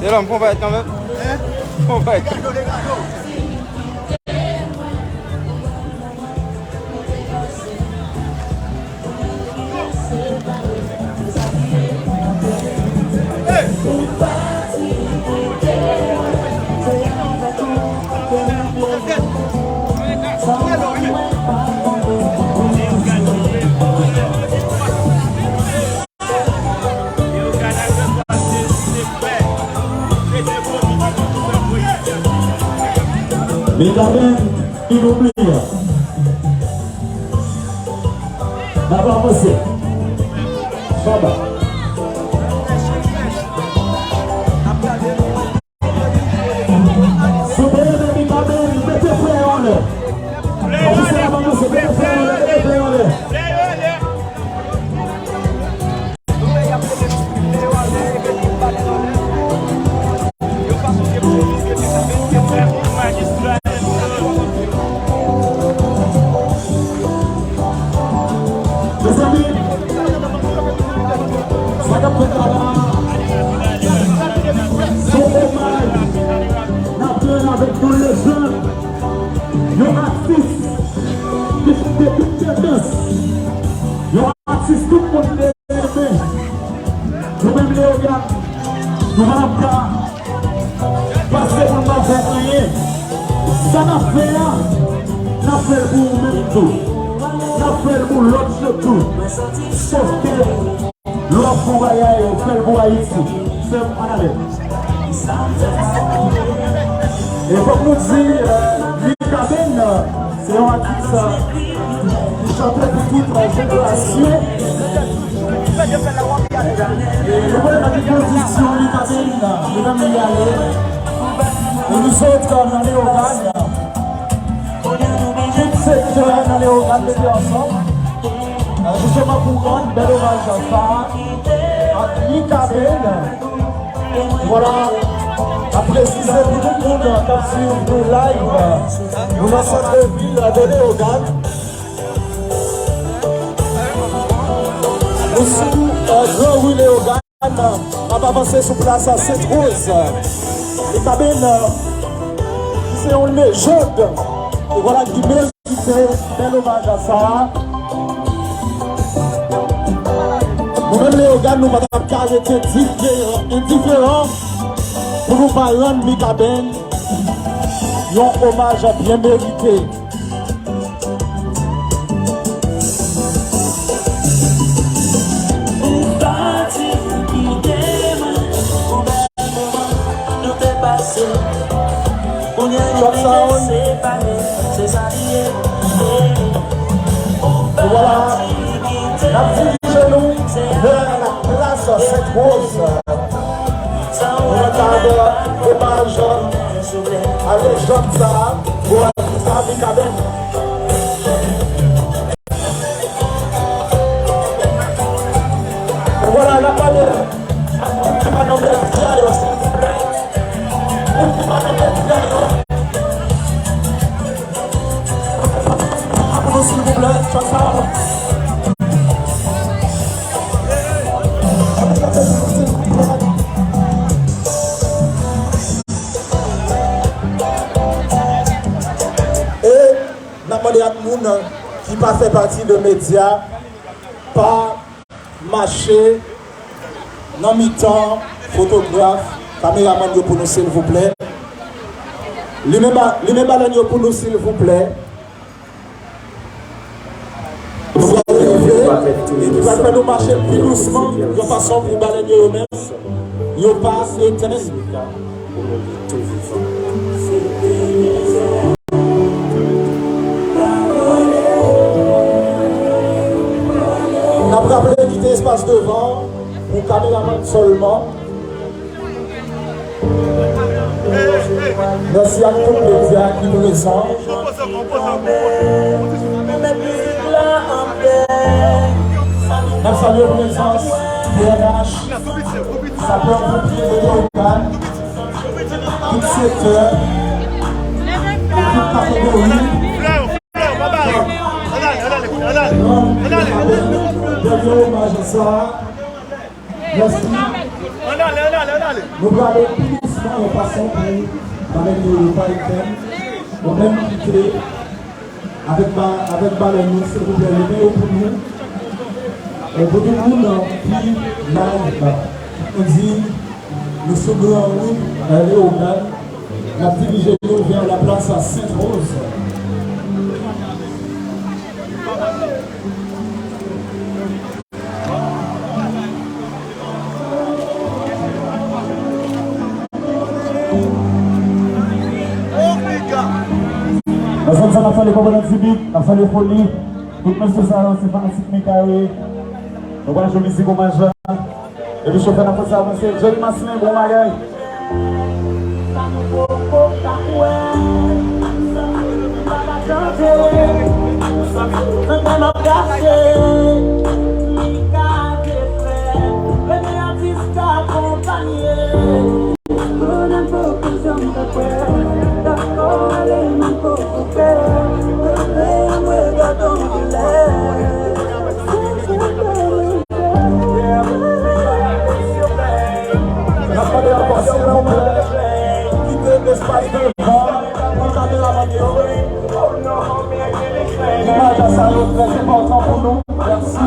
Et là, on va être quand même. On va être. Mais quand même, il oublie. D'abord, monsieur. Chamba. Soupez de Mikaben, mettez prêt en l'air. Mettez prêt en l'air. Avec tous les jeunes, les artistes, les artistes, tout le monde est aimé. Nous-mêmes les gars, nous n'avons pas passé pour nous faire rien. Ça n'a fait là, n'a fait pour nous-mêmes tout. N'a fait pour l'autre tout. Sauf que l'autre pour Bayaï, on fait pour Haïti. C'est en aller. Et comme nous dit, Mikaben, c'est un artiste qui chantait pour toute la génération. Et nous voulons la déposition Mikaben, nous allons y aller. Et nous autres, on allait au Ghana. Tout secteur, on allait au Ghana, les ensemble. Justement pour rendre bel hommage à ça. Mikaben, voilà. Après, si c'est pour tout le monde qui suit nos live, nous avons cette ville à donner au GAN. Aussi, Grand Roulé au GAN, on va avancer sur place à Sainte-Rose. Et Mikaben, c'est une légende. Et voilà qui mérite bel hommage à ça. Nous-mêmes, les organes, nous allons carréter indifférents. Pour nous pas rendre Mikaben un hommage bien mérité. Voilà, la petite genou vers la place Sainte-Rose. On regarde hommage à légende ça pour Mikaben. Voilà la palette. S'il vous plaît, demandé à tout le monde qui n'a pas fait partie de médias, pas marcher, non mi-temps, photographe, caméraman pour nous s'il vous plaît. Les mêmes baleines pour nous s'il vous plaît. Vous allez arriver et qui va faire nous marcher plus doucement, de façon pour baleines eux-mêmes. Ils passent et tenez. On a rappelé quitter l'espace devant pour caméraman seulement. Merci à tous les médias qui nous ressemblent. Nous saluons la présence de RH, sapeurs-pompiers de Léogane, tout secteur, toute catégorie. Dernier hommage à ça. Merci. Nous allons plus doucement en passant pour avec le Paris-Thème, au même quitté, avec Balenou, s'il vous plaît, levez pour nous. Et pour tout le monde qui live, on dit, nous sommes en route à Léogane, la dirigée vers la place à Sainte-Rose. Nous sommes fait les composantes civiques, nous avons fait les folies, tout le monde se salon, c'est fanatique Mikaï. Nous avons joué musique au majeur. Et puis, je fais la fois ça avancer. Johnny Massin, bon magaï. Très important pour nous. Merci.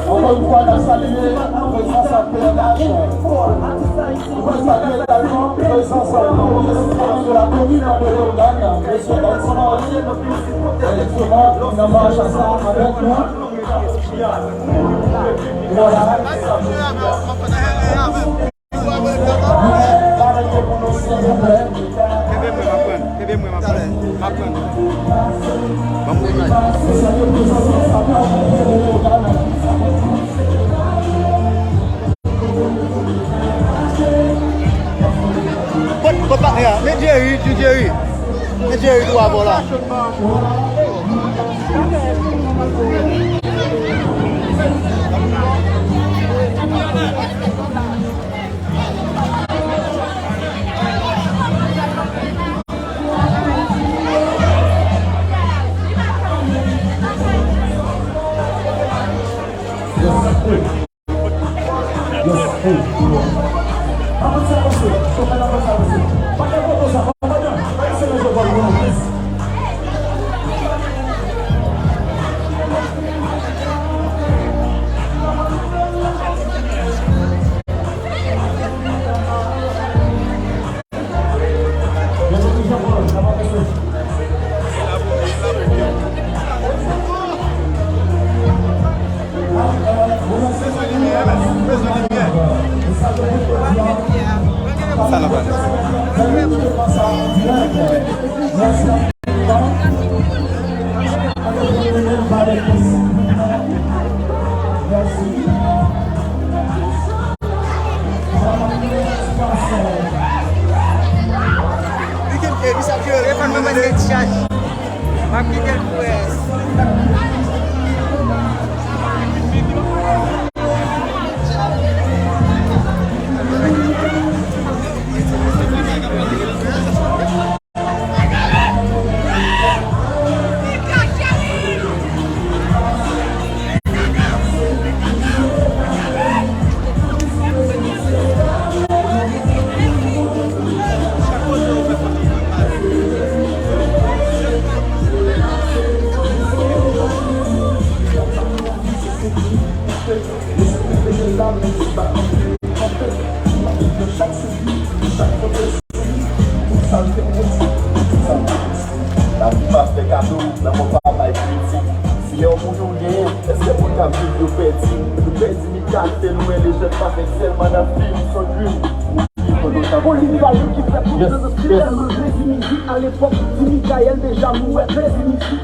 Encore une fois, on a salué le président Sapénage. On va saluer également le président Sapénage de la commune de Léogane, M. Benson. Effectivement, il a marché ensemble avec nous. Voilà. Arrêtez pour nous, s'il vous plaît. Mais Jerry doit avoir là.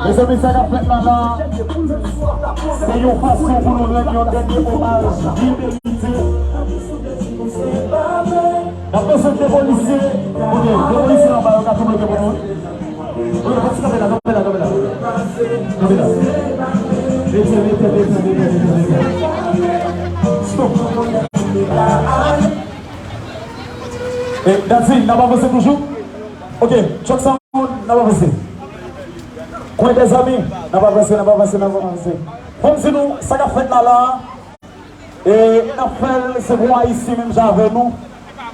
Les amis, ça a fait là, c'est une façon pour nous rendre un dernier hommage d'humilité. La personne des policiers, les policiers là-bas, on a tout le monde pour nous. Stop. Et Danzi, n'a pas avancé toujours? Ok, choc ça, n'a pas avancé. Coin des amis, n'a pas avancé, n'a pas avancé, n'a pas avancé. Comme si nous, ça qu'a fait là, et n'a fait, c'est pour ici même j'avais nous.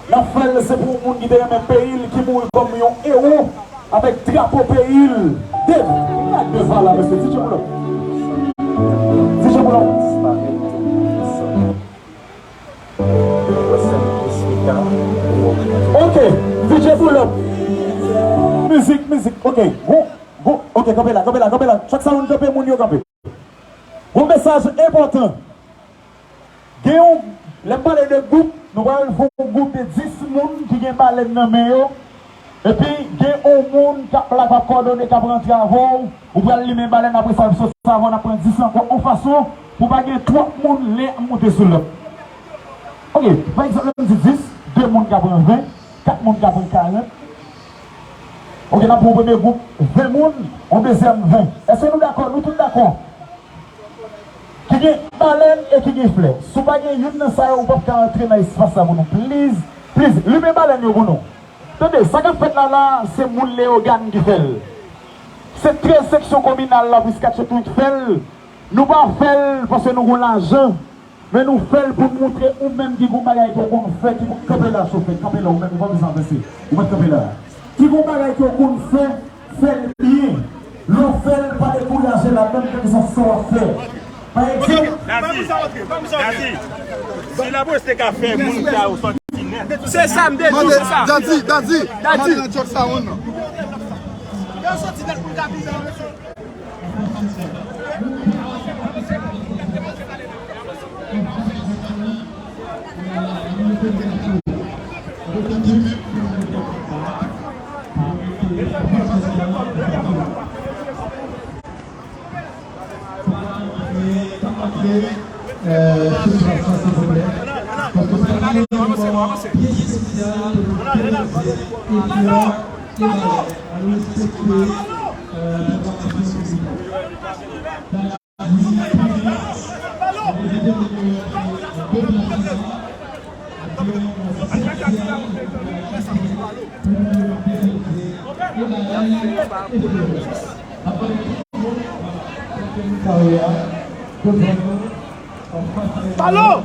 N'a fait, c'est pour les gens qui sont dans le pays, qui mourent comme un héros, avec drapeau pays. Devant là, monsieur, si tu veux. Si tu veux. Ok, DJ Boulop. Musique, ok. Go, ok, campé là. Chaque salon campé, mon yo campé. Un message important. Gagnons, les balles de groupe, nous allons faire un groupe de 10 personnes qui ont balles de main. Et puis, gagnons un monde qui a coordonné, qui a rentré avant. Vous allez les mêmes balles après ça, on va prendre 10 encore en façon pour pas gagner 3 personnes les monter sur l'autre. Ok, par exemple, on dit 10, 2 personnes qui prennent 20, 4 personnes qui prennent 40. Ok, là pour le premier groupe, 20 personnes, au deuxième 20. Est-ce que nous d'accord? Nous tous d'accord? Qui a baleine et qui a fleur. Si vous n'avez pas une ça, vous ne pouvez pas entrer dans l'espace pour nous. Please, lui même baleine pour nous. Attendez, ça qu'on fait là, c'est mon Léogane qui fait. C'est 13 sections communales là, puisque tout fait. Nous ne pas faire parce que nous avons l'argent. Mais nous faisons pour montrer ou même qui vont bagaille qu'on fait, qui vont camper là, chauffer, camper là, ou même pas besoin de passer. Ou même camper là. Qui vont bagaille qu'on fait bien. L'on fait pas décourager la même que ça soit fait. Par exemple, c'est la bosse qu'à faire, mon gars, au centenaire. C'est ça, me dit, c'est ça. Daddy. Allô?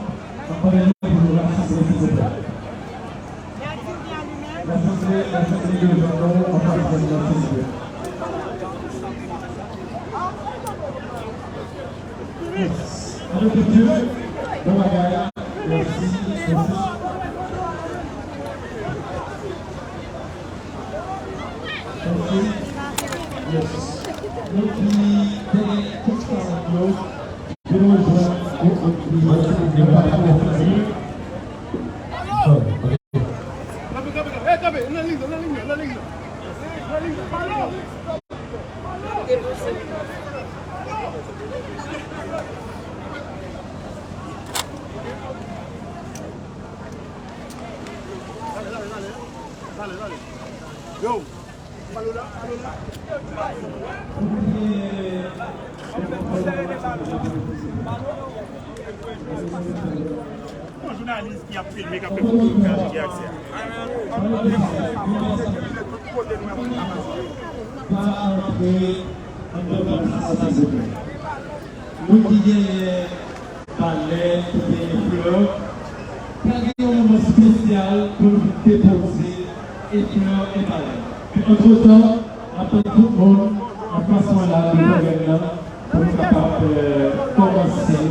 Yo. Un journaliste qui a filmé, qui a fait photo, qui a accès. Nous qui parler des fleurs, un moment spécial pour déposer et fleurs et palais. Entre-temps, après tout le monde, en façon là, de programme pour être capable de commencer.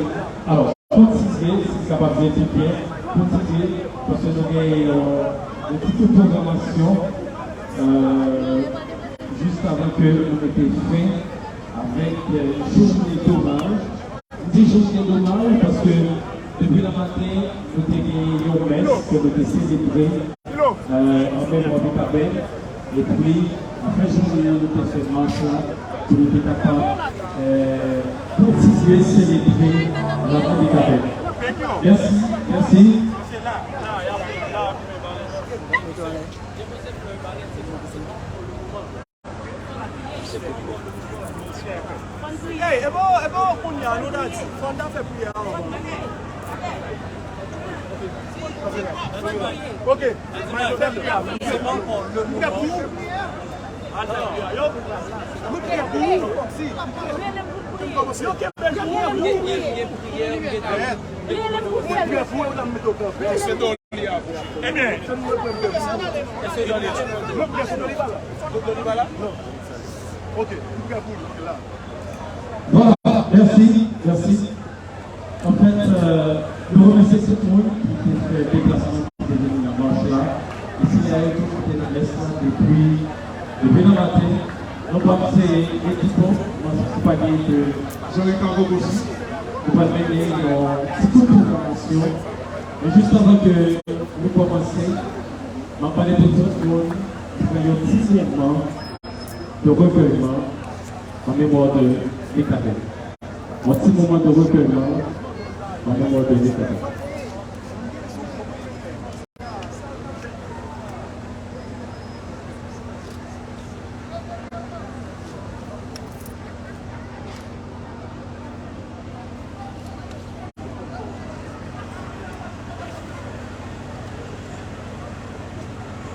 Alors, continuer, si capable de bien, continuer, parce que nous avons une petite programmation juste avant que nous mettions fin avec journée d'hommage. Des journées d'hommage parce que depuis la matin, nous avons une messe que nous avons célébrée en mémoire de Cabel. Et puis, après journée, nous avons fait une marche pour nous être capables de continuer à célébrer la vie de Cabel. Merci. Hey, é bom punhar, não dá? Quando dá pra punhar, Ok. Eh bien, Voilà, merci, merci. En fait, nous remercions tout le monde qui fait le déplacement, qui est venu la marche là. Ici, il y a eu tout qui est dans l'espace depuis le matin. Nous pensons l'équipe, moi je suis pas de Jean-Luc Cargo aussi. Nous allons mener une petite programmation. Mais juste avant que nous commencions, je vais parler de tout le monde qui fait un petit mouvement de recueillement en mémoire de Mikabel. Un petit moment de recueillement en mémoire de Mikabel.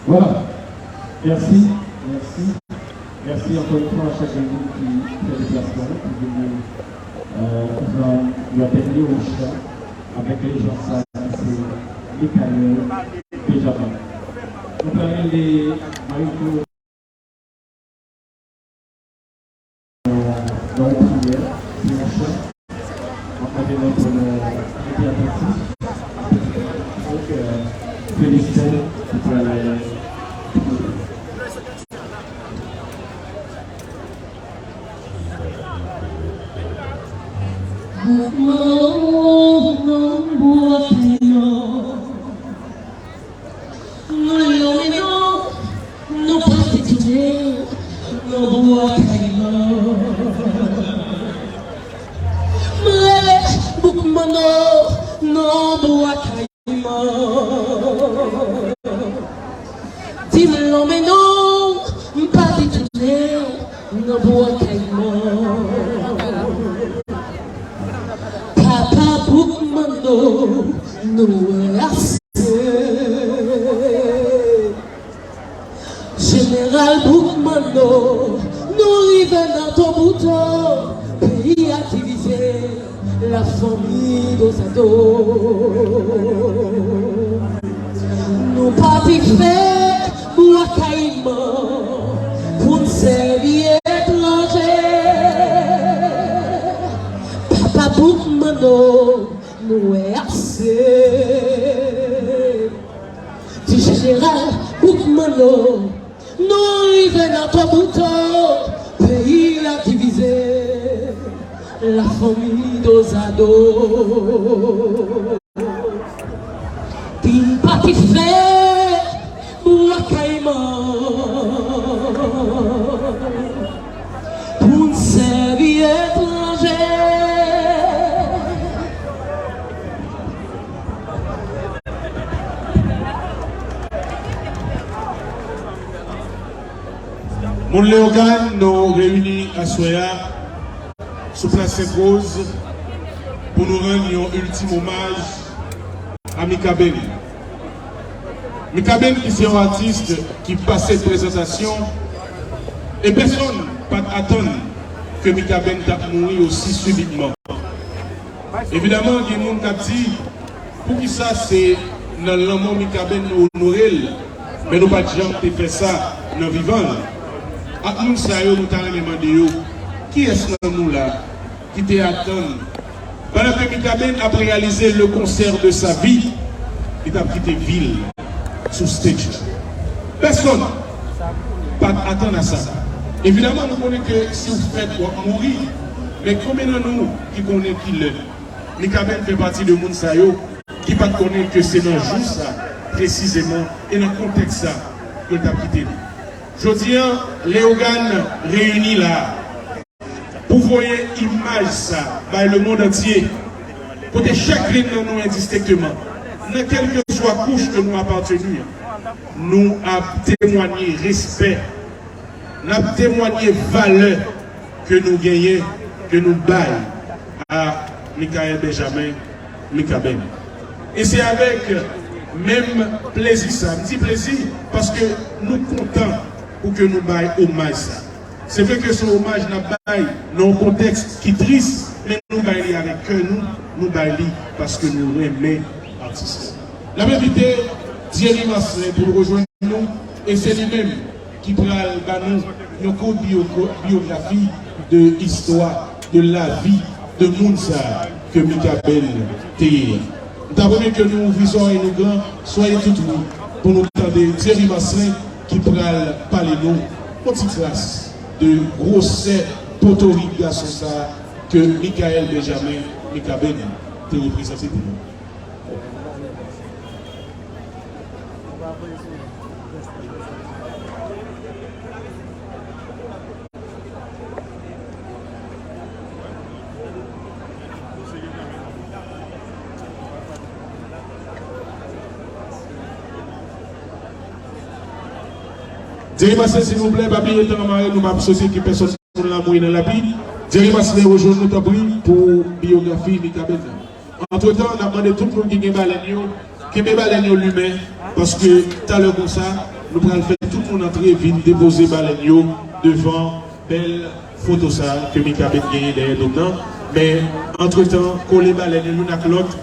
Voilà. Merci. Merci. Merci encore une fois à chacun qui fait le déplacement, qui vient nous au chat avec les gens ça, c'est Michael Benjamin. Nous prenons les Marie-Claude dans la prière, c'est un chat. On va donner notre récréatif. Donc, félicitations pour la Général Boukmano, nous arrivons dans ton bouton, pays à diviser la famille d'Osado. Nous partis faire pour Caïman, pour nous servir étranger. Papa Boukmano, nous est assez. Du général Boukmano, nous arrivons dans ton bouton, pays à diviser la famille d'Osado. Puis parti faire pour Caïman, pour nous servir étranger. Mon Léogan nous réunit à Soya, sous place Sainte-Rose, pour nous rendre un ultime hommage à Mikabel. Mikabel qui est un artiste qui passe cette présentation et personne ne peut attendre que Mikabel t'a mouru aussi subitement. Évidemment, il y a des gens qui disent pour qui ça c'est dans l'amour Mikabel nous honorer, mais nous pas de gens qui fait ça dans le vivant. À nous, ça y est, nous t'avons demandé qui est-ce que nous là qui t'attend. Pendant que Mikabel a réalisé le concert de sa vie, il a quitté ville sous stage. Personne pas attendre à ça. Évidemment, nous connaissons que si vous faites mourir, mais combien de nous qui connaissent qui le Mikabel fait partie de monde ça qui pas connaître que c'est dans le jour ça précisément et dans le contexte ça que tu as quitté. Je dis, Léogan réuni là, pour voir image ça, par le monde entier, pour que chacun de nous indistinctement, dans quelle que soit couche que nous appartenons, nous avons témoigné respect, nous avons témoigné valeur que nous gagnons, que nous baillons à Michael Benjamin Mikabel. Et c'est avec même plaisir ça. Je dis plaisir parce que nous comptons pour que nous baillons hommage ça. C'est vrai que ce hommage n'a pas dans un contexte qui est triste, mais nous baillons avec cœur, nous baillons parce que nous aimons l'artiste. La même invité Thierry Masselin pour rejoindre nous, et c'est lui-même qui prend nous une courte biographie de l'histoire, de la vie de Mounsa que Mikabel Théier. Nous avons que nous visons et nous grands, soyez tous nous pour nous entendre Thierry Masselin qui prend parler nous, petite classe de grosses potoriques garçons ça que Michael Benjamin Mikabel te représenté pour nous. Thierry Masselin, s'il vous plaît, papier est en marée, nous m'avons associé qui personne pour la mouille dans la vie. Thierry Masselin rejoint nous pour biographie Mikabel. Entre-temps, on a demandé tout le monde qui est baleine lui-même, parce que tout à l'heure comme ça, nous allons faire tout le monde entrer, venir déposer baleine devant belle photo ça que Mikabel gagne derrière nous. Mais entre-temps, quand les baleines l'une avec l'autre,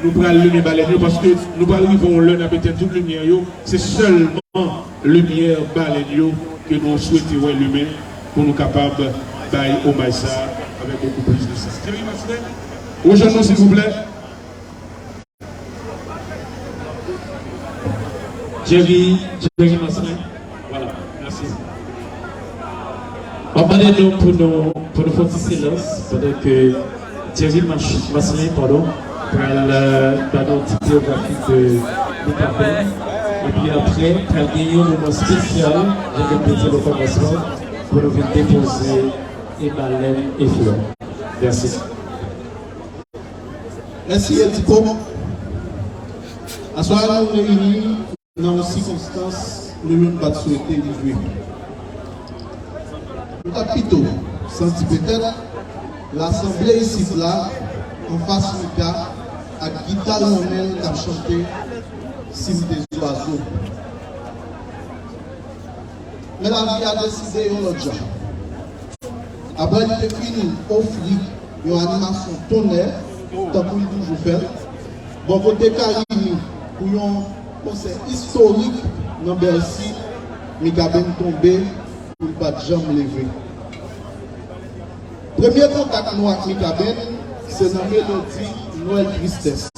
nous allons lumière baleine parce que nous arrivons l'un à peut-être toute lumière, c'est seulement lumière baleine que nous souhaitons l'humain pour nous capables d'aller au Maïsa avec beaucoup plus de ça. Thierry Masselin, rejoignez-nous s'il vous plaît. Thierry Masselin. Voilà, merci. On va demander pour nous faire un silence pendant que Thierry Masselin, pardon, pour la petite biographie de Mikabel. Et puis après, pour gagner un moment spécial, je vais répéter le commencement pour nous venir déposer et baleine et fleurs. Merci. Merci Eltico. À ce moment-là, nous réunis dans une circonstance où nous ne pas souhaiter vivre. Nous avons plutôt senti peut-être l'assemblée ici là, en face du cas, à guitare Lomel qui a chanté Cime des oiseaux. Mais la vie a décidé un autre genre. Après, il a fini offrir une animation tonnerre, tant qu'il toujours fait. Bon, côté Carimi, pour un concert historique dans Bercy, Mikabel tombé pour ne pas de jambes levées. Premier contact nous avec Mikabel, c'est dans la mélodie Noël Tristesse.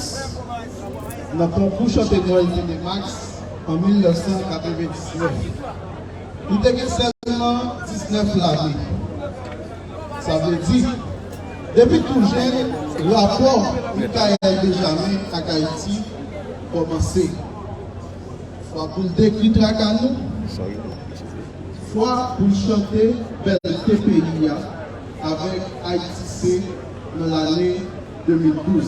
Nous avons concours chanté Noël de Max en 1999. Nous avons seulement 19 l'année. Ça veut dire, depuis tout jeune, le rapport Michael Benjamin à Haïti a commencé. Soit pour le décrire à nous, soit pour chanter Belle TPI avec Haïti dans l'année 2012.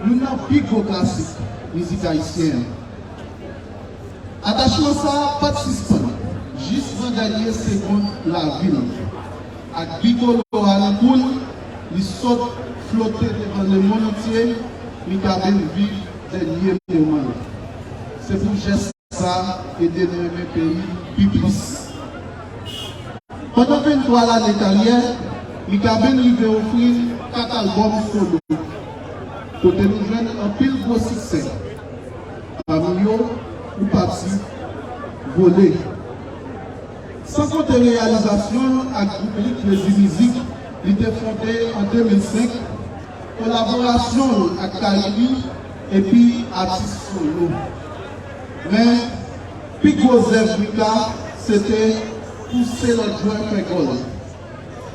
Nous avons plus gros classique, musique haïtienne. Attachement ça, pas de suspens. Juste dans la dernière seconde, la ville. Avec Bigolo à la poule, il saute flotter devant le monde entier, Mikabel vit dernier moment. C'est pour geste ça et de notre pays plus. Pendant 23 ans de carrière, Mikabel lui veut offrir 4 albums solo. Pour nous joindre un pile gros succès. Parmi eux, ou parti volé. Sans compter réalisation avec le groupe Les Musique, il était fondé en 2005. Collaboration avec Carimi et puis artiste solo. Mais, plus gros œuvre, c'était pousser le joint Pégol.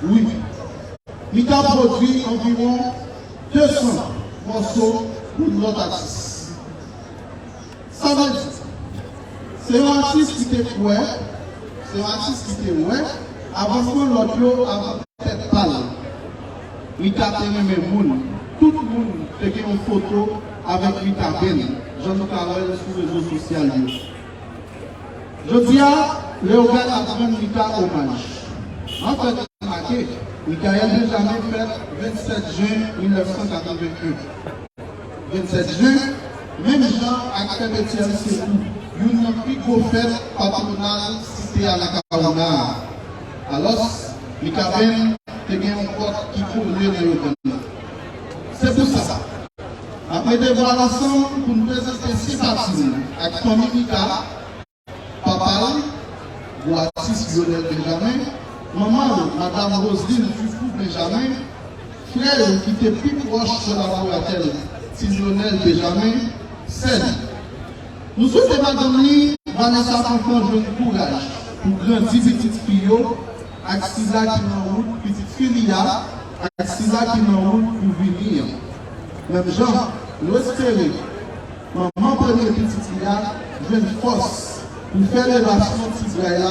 Oui. Mika produit environ 200 morceaux pour notre artiste. Ça veut dire, c'est un artiste qui était fouet, c'est un artiste qui était ouais, avant que l'audio avant peut-être parler. Mika tenait mes mounes. Tout le monde fait une photo avec Mika Ben, Jean-Luc Carrel sur les réseaux sociaux. Je dis à Léogal à prendre Mika hommage. En fait, marqué, Michael Benjamin fait 27 juin 1981. 27 juin Même gens à Etienne Sekou, ils n'ont plus qu'au fait patronal cité à la Kaouna. Alors, les cabines, il y a un porte qui coule dans le. C'est pour ça. Après de voir ensemble pour nous présenter sympathie avec Tommy Mika, papa, Boatis Lionel Benjamin, maman, madame Roselyne Fufou Benjamin, frère qui était plus proche de la voiture, c'est Lionel Benjamin, celle. Nous souhaitons madame Li, Vanessa Fanfan, jeune courage, pour grandir petite fille, avec Sisa qui en route, petite fille, avec Sisa qui en route pour venir. Même gens, nous espérons, maman premier petite fille, je une force pour faire les relations de Israël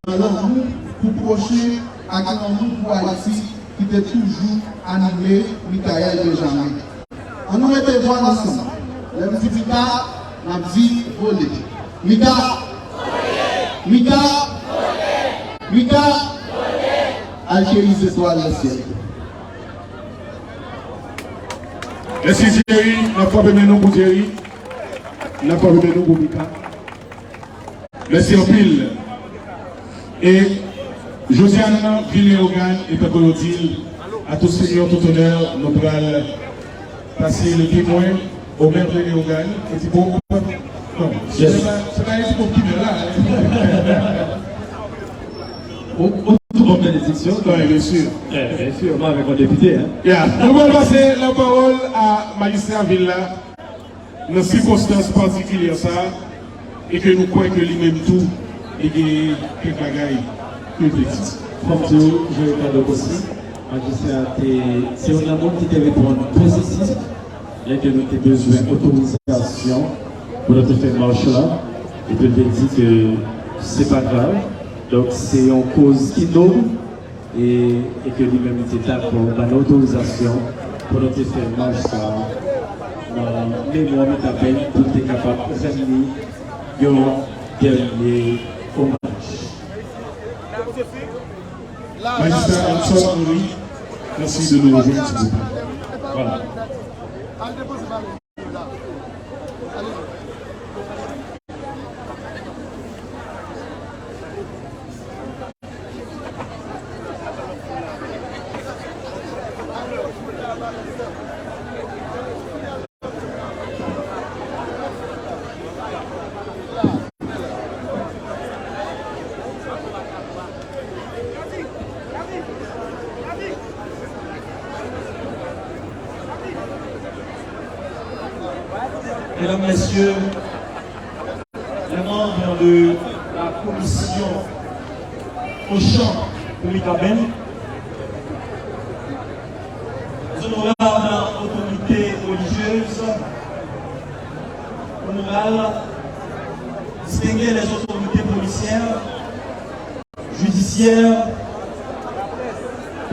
dans l'amour pour procher avec l'amour pour Haïti qui était toujours animé, Michael Benjamin. On nous mettait voir ensemble. Les petits Mika, on a dit voler. Mika, Mika, Mika, Algérie, c'est toi le ciel. Merci Thierry, n'a pas besoin de nous pour Thierry, n'a pas besoin de nous pour Mika. Merci en pile. Et Josiane Villéogan et Pepolotile, à tous seigneurs, tout honneur, nous allons passer le témoin au maire de Léogan. Et c'est bon, non, c'est pas un petit qui est là. Tout le monde bénédiction. Oui, bien sûr. Bien sûr, moi avec mon député. Nous allons passer la parole à magistrat Villa, dans les circonstances particulières, ça, et que nous croyons que lui-même tout, et que quelques bagailles plus petites. Comme tout, je vais faire aussi. Magistrat, c'est un amour qui te répond positif. Et que nous avons besoin d'autorisation pour notre faire marche là. Et puis, je dis que c'est pas grave. Donc, c'est une cause qui noble et que lui-même était d'accord dans l'autorisation pour notre faire marche là. Mais moi, je t'appelle pour être capable de ramener un dernier hommage. Magistrat Anson Henri, merci de nous rejoindre, s'il vous plaît. Voilà. Mesdames, Messieurs, les membres de la commission au champ de Mikaben, les honorables autorités religieuses, honorables, distinguer les autorités policières, judiciaires,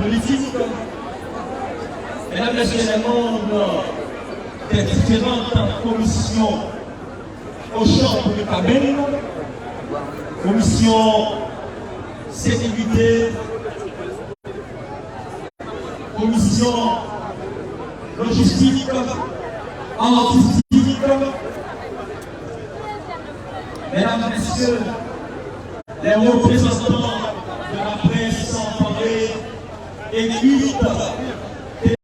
politiques, mesdames, messieurs les membres des différentes commissions au champ de Mikaben, commission sécurité, commission logistique, artistique, mesdames, messieurs, les représentants de la presse entendée, écrite,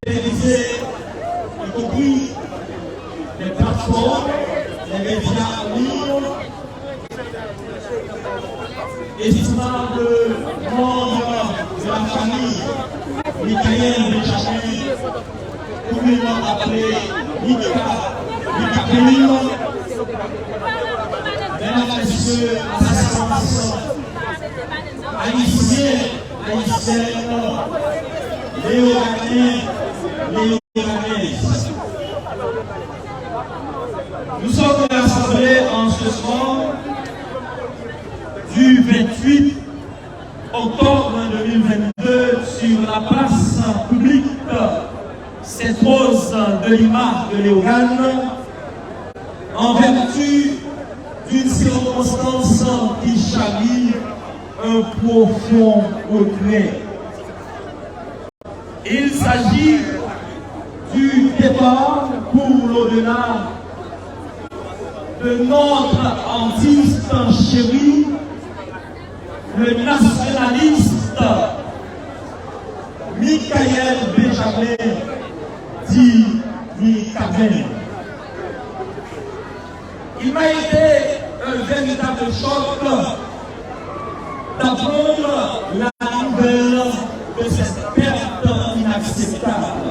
télévisée, y compris les plateformes, les médias en ligne, estimables membres de la famille Michael Benjamin, communément appelé Mikaben, mesdames, messieurs, assistance, haïtiens, haïtiennes, léoganais, léoganaises. Nous sommes rassemblés en ce soir du 28 octobre 2022 sur la place publique Sainte-Rose de Lima de Léogane en vertu d'une circonstance qui charrie un profond regret. Il s'agit du départ pour l'au-delà de notre artiste chéri, le nationaliste Michael Benjamin dit Mikaben. Il m'a été un véritable choc d'apprendre la nouvelle de cette perte inacceptable.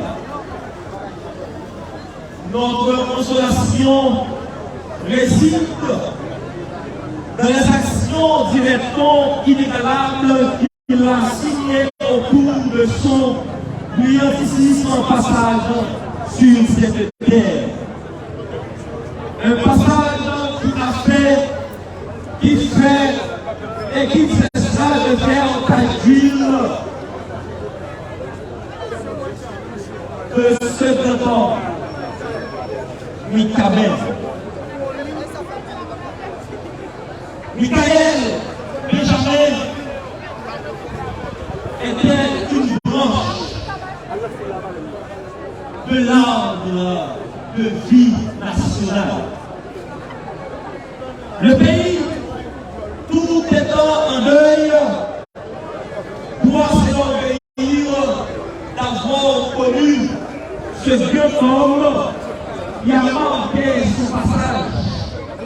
Notre consolation réside dans les actions directement inégalables qu'il a signées au cours de son brillantissime passage sur cette terre. Un passage qui fait et qui cessera de faire calcul de ce temps. Mikaben. Michael Benjamin était une branche de l'arbre de vie nationale. Le pays, tout étant en deuil, doit s'enorgueillir d'avoir connu ce vieux homme qui a marqué son passage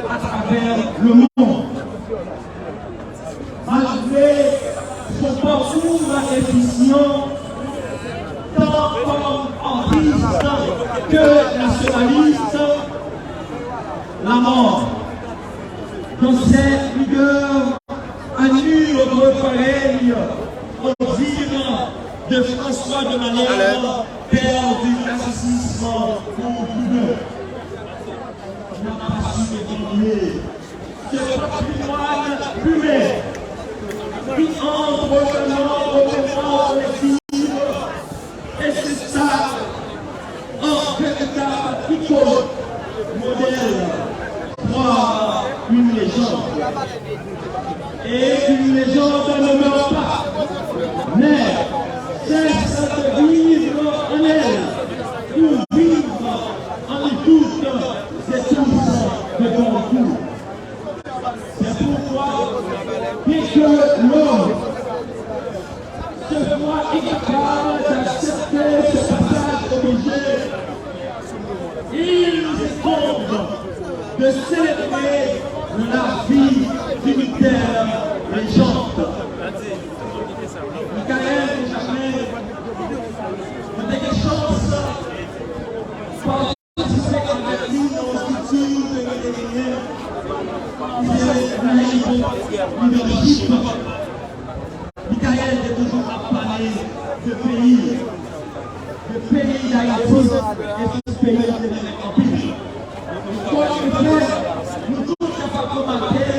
à travers le monde. Malgré son parcours efficient, tant comme artiste que nationaliste, la mort, dans ses rigueurs, annule notre pareil au dire de François de Malherbe, père du classicisme pour nous. On n'a pas su évoluer ce patrimoine humain qui entre dans le mouvement collectif et c'est ça un véritable icône modèle pour une légende. Et une légende ne meurt pas, mais cesse de vivre en elle, pour vivre en toutes et tous de bon goût. C'est pourquoi, bien que l'homme se voit incapable d'accepter ce passage obligé, il nous compte de célébrer la vie d'une telle légende. Michael Benjamin, on a des chances pour participer avec nous dans l'institut de leadership. Michael est toujours à parler de pays. Le pays d'Haïti est un pays de l'Empire. Nous tous capables de commenter,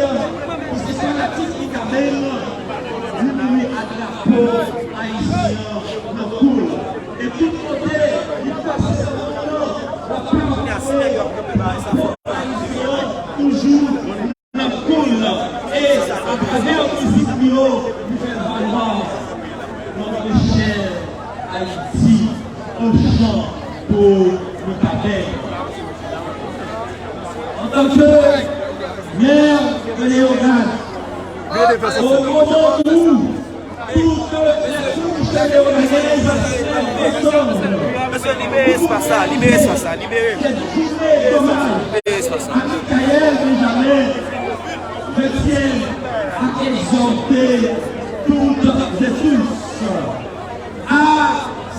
c'est fanatique qui amène lui à drapeau haïtien dans cool. Et tout côté, il passe ce moment, la paix haïtien toujours dans cool. Et à travers les vidéos, nous faisons valoir notre cher Haïti, un chant pour le Cadet. En tant que maire de Léogane, au moment où toutes les couches léoganaises détonnent, Monsieur, libérez ce passage, libérez ce passage, libérez. Michael Benjamin, je tiens à exhorter toutes et tous à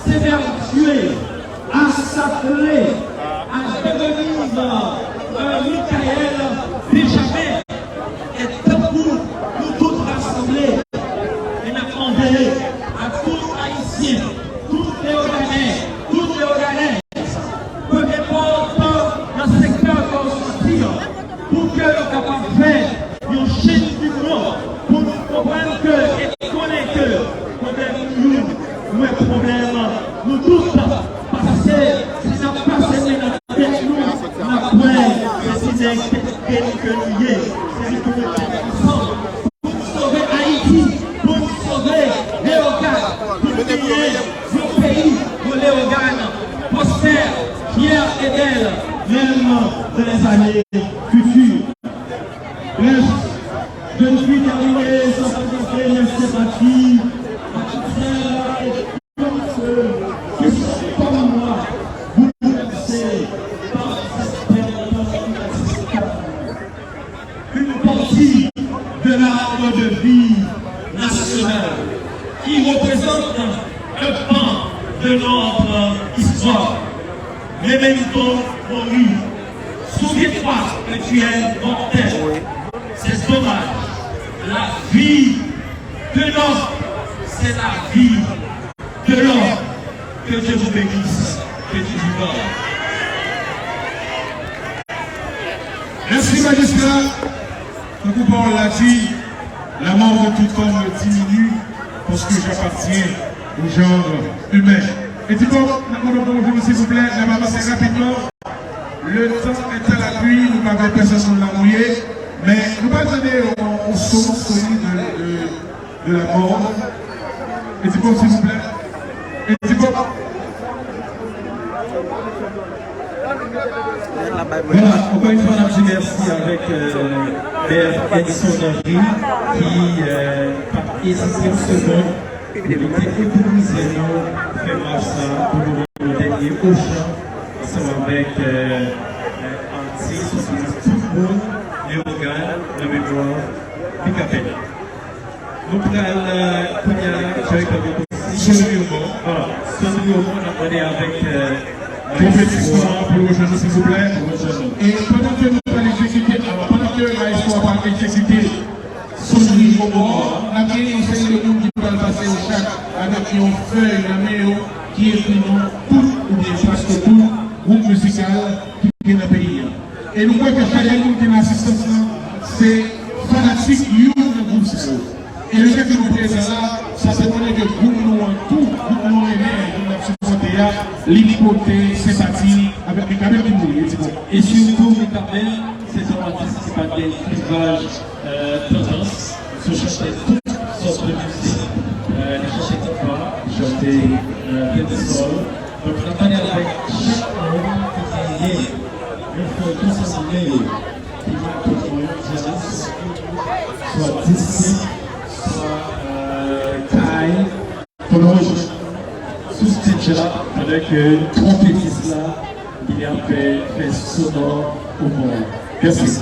s'évertuer, à s'appeler, à devenir un Michael Benjamin et debout, nous tous rassemblés et demander à tous Haïtiens, tous les Léoganais, peu importe dans le secteur qu'on sortir, pour que nous capables de faire une chaîne du monde, pour nous comprendre que et connaître que nous avons un problème, nous tous, parce que si ça passe dans la tête, nous avons c'est que nous y est, c'est que nous ensemble pour sauver Haïti, pour sauver Léogane, pour gagner nos pays, nos Léogane, prospère, fier et belle, même dans les années futures. Je ne suis terminé sans présenter mes sympathies à toutes celles et tous ceux qui sont comme moi bouleversés par cette période une partie de l'arbre de vie nationale qui représente un pan de notre histoire. Memento mori. Souviens-toi que tu es mortel. C'est dommage. La vie de l'homme, c'est la vie de l'homme. Que Dieu vous bénisse, que Dieu vous donne. Merci magistrat. Comme on l'a dit, la mort de toute homme diminue parce que j'appartiens au genre humain. Et du coup, s'il vous plaît, la maman, c'est rapidement. Le temps est à l'appui, nous n'avons personne sur la mouillée, mais nous allons donner au son solide de la mort. Et du coup, s'il vous plaît. Et du coup. Voilà, encore une fois, je merci avec Père Edson Henry qui, par hésiter une seconde, il était épuisé, nous, vraiment ça, pour nous dernier au champ, ensemble avec Anti, tout le monde, les organes, la mémoire, du café. Nous prenons on est avec compétition pour le rejoindre, s'il vous plaît. Et pendant que nous allons exécuter, pendant que l'histoire va exécuter son livre au bord, la vieille enseigne de monde qui va passer au chac avec une feuille, la main qui écrit tout, ou bien presque tout, groupe musical qui est dans le pays. Et nous voyons que chaque groupe qui est dans l'assistance, c'est fanatique, du groupe. Et le fait que nous présentons là, ça se montre que groupe nous en tout, groupe nous en aimé, l'hypothèse, sympathie, avec les caméras qui mourent. Et surtout, les caméras, c'est un artiste qui parle des clivages tendance, se chanter toutes sortes de musique, les chanter tipa, chanter des sols. Donc, on a parlé avec chaque homme qui est il faut tous s'assurer qui va pour soit disque, soit taille, pour le rejoindre. Sous ce titre-là, avec une trompettiste là, il y a fait sonore au monde. Merci.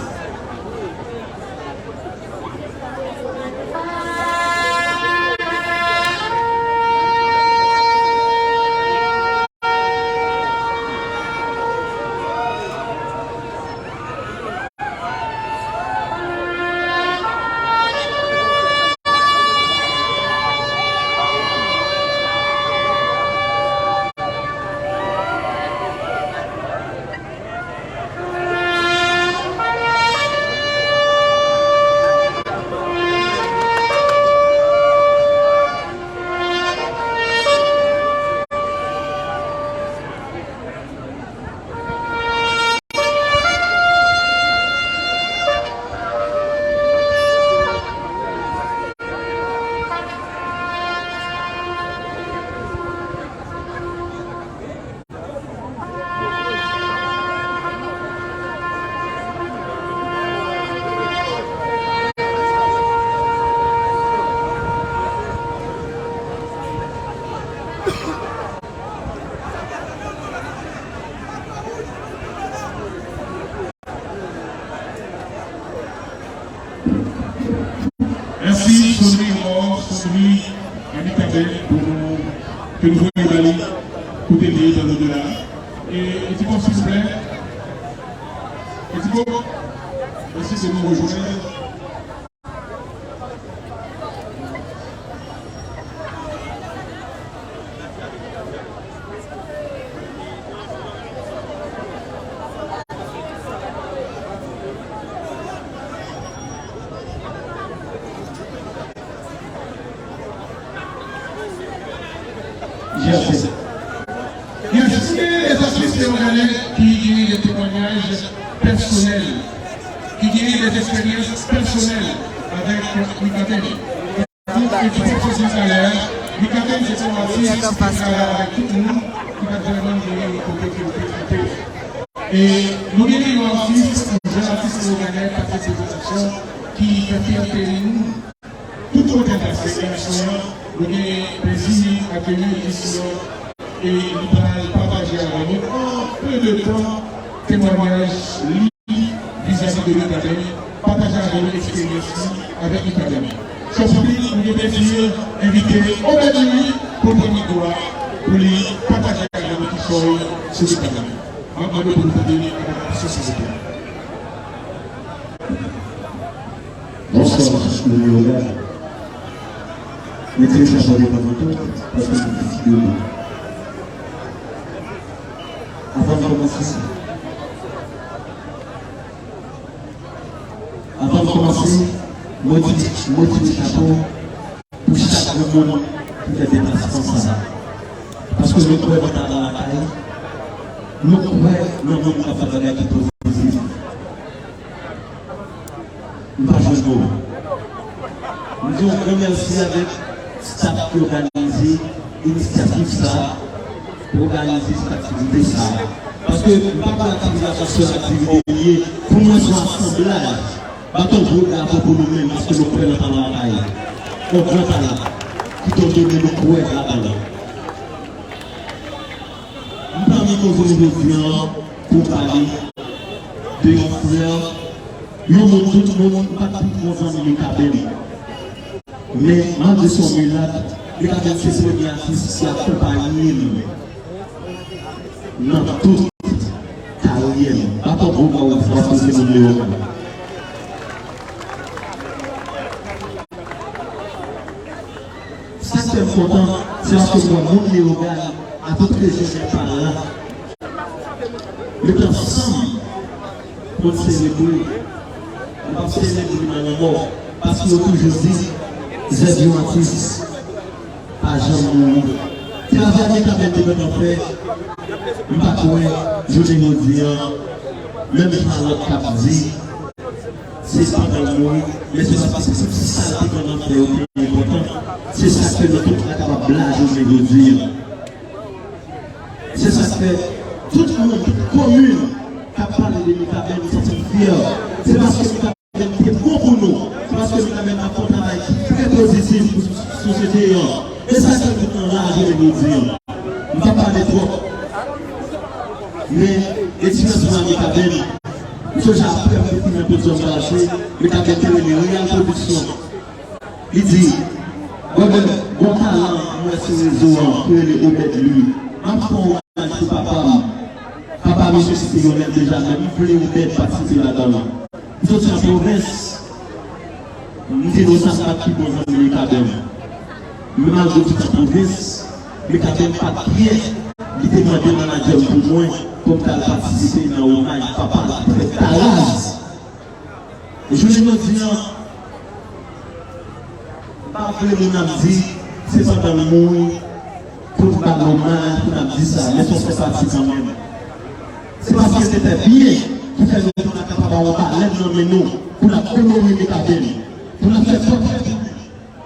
Merci, Sonnerie Mort, Sonnerie Amicabel, pour nous, que nous voyons aller pour t'aider dans l'au-delà. Et Thibaut, s'il vous plaît. Et Thibaut, merci de nous rejoindre. Il y a juste les artistes sénégalais qui gagnent des témoignages personnels, qui gagnent des expériences personnelles avec Mikaben. Donc, et tout ce qui est salaire, Mikaben, c'est un artiste qui travaille avec tout le monde, qui va vraiment gagner les côtés qui ont été traités. Et nous gagnons un artiste, un jeune artiste sénégalais, Patrick Sénégalais. organisation qui fait fierté de nous. Tout au delà de cette émission, nous avons plaisir d'accueillir ici et nous allons partager avec nous en peu de temps témoignage vis-à-vis de l'Académie, partager avec nous l'expérience avec l'Académie. Chers publics, nous avons plaisir d'inviter Obédie pour prendre droit pour les partager avec nous qui sont sur l'Académie. Je vous remercie pour nous donner avec la société. Bonsoir, le yoga. Mettez ça sur les photos parce que c'est une vidéo. Avant de commencer, motive chapeau pour chaque monde qui fait des déplacements ça. Parce que nous croyons dans la caille, nous croyons dans le monde qui a fait des choses qui sont positives. Nous ne pouvons pas jouer. Nous devons remercier avec staff qui organise l'initiative ça, pour organiser cette activité ça. Parce que nous ne pouvons pas l'activité sur l'activité liée, pour moi c'est un assemblage. Battons gros d'abord pour nous-mêmes parce que nous prenons dans la caille. On prend là, qui t'ont donné le couette là-bas. Nous parlons aujourd'hui pour parler de nos frères. Nous montrons tout le monde, pas tout le monde dans les cabines. Mais malgré son milagre, les cabines c'est ce premier artiste qui accompagne nous dans toute carrière. Battons gros d'abord pour poser nos numéros. C'est important, c'est parce que moi, mon yoga, à toutes les jeunes parents, nous ensemble pour célébrer. On va célébrer dans la mort. Parce que nous toujours dit, j'ai un artiste, à Jean-Mourid. C'est la dernière qui a été faite en fait. Je ne sais pas quoi, je ne dis rien. Même par l'autre cap dit, c'est pas dans le monde, mais c'est parce que c'est ça qui est important. C'est ça que notre est capable de blaguer aujourd'hui. C'est ça que tout le monde, toute commune, qui a parlé de l'État, nous sommes fiers. C'est parce que l'État est bon pour nous. C'est parce que l'État a fait un travail très positif pour la société. Et ça que nous sommes là, je vais vous dire. On ne va pas parler trop. Mais l'éducation de l'État, ce j'ai appris à faire un peu de choses passées, mais quand il y a une réelle production, il dit, bon talent, moi sur les réseaux, pour les remettre lui. En fond, pour papa, papa, monsieur, si c'est honnête déjà, mais il voulait remettre participer là-dedans. Nous autres, en province, nous disons ça, pas qui bon dans les cadres. Mais malgré tout en province, les cadres pas bien, il demande des managers pour moi. Comme tu as participé dans l'hommage, papa, avec ta race. Et je me dis, pas que les gens disent, c'est pas dans le monde, pour pas l'hommage, pour nous dire ça, mais on fait partie quand même. C'est parce que c'était bien qui fait que nous sommes capables de parler de nous, pour la commémorer les cabines, pour la faire porter,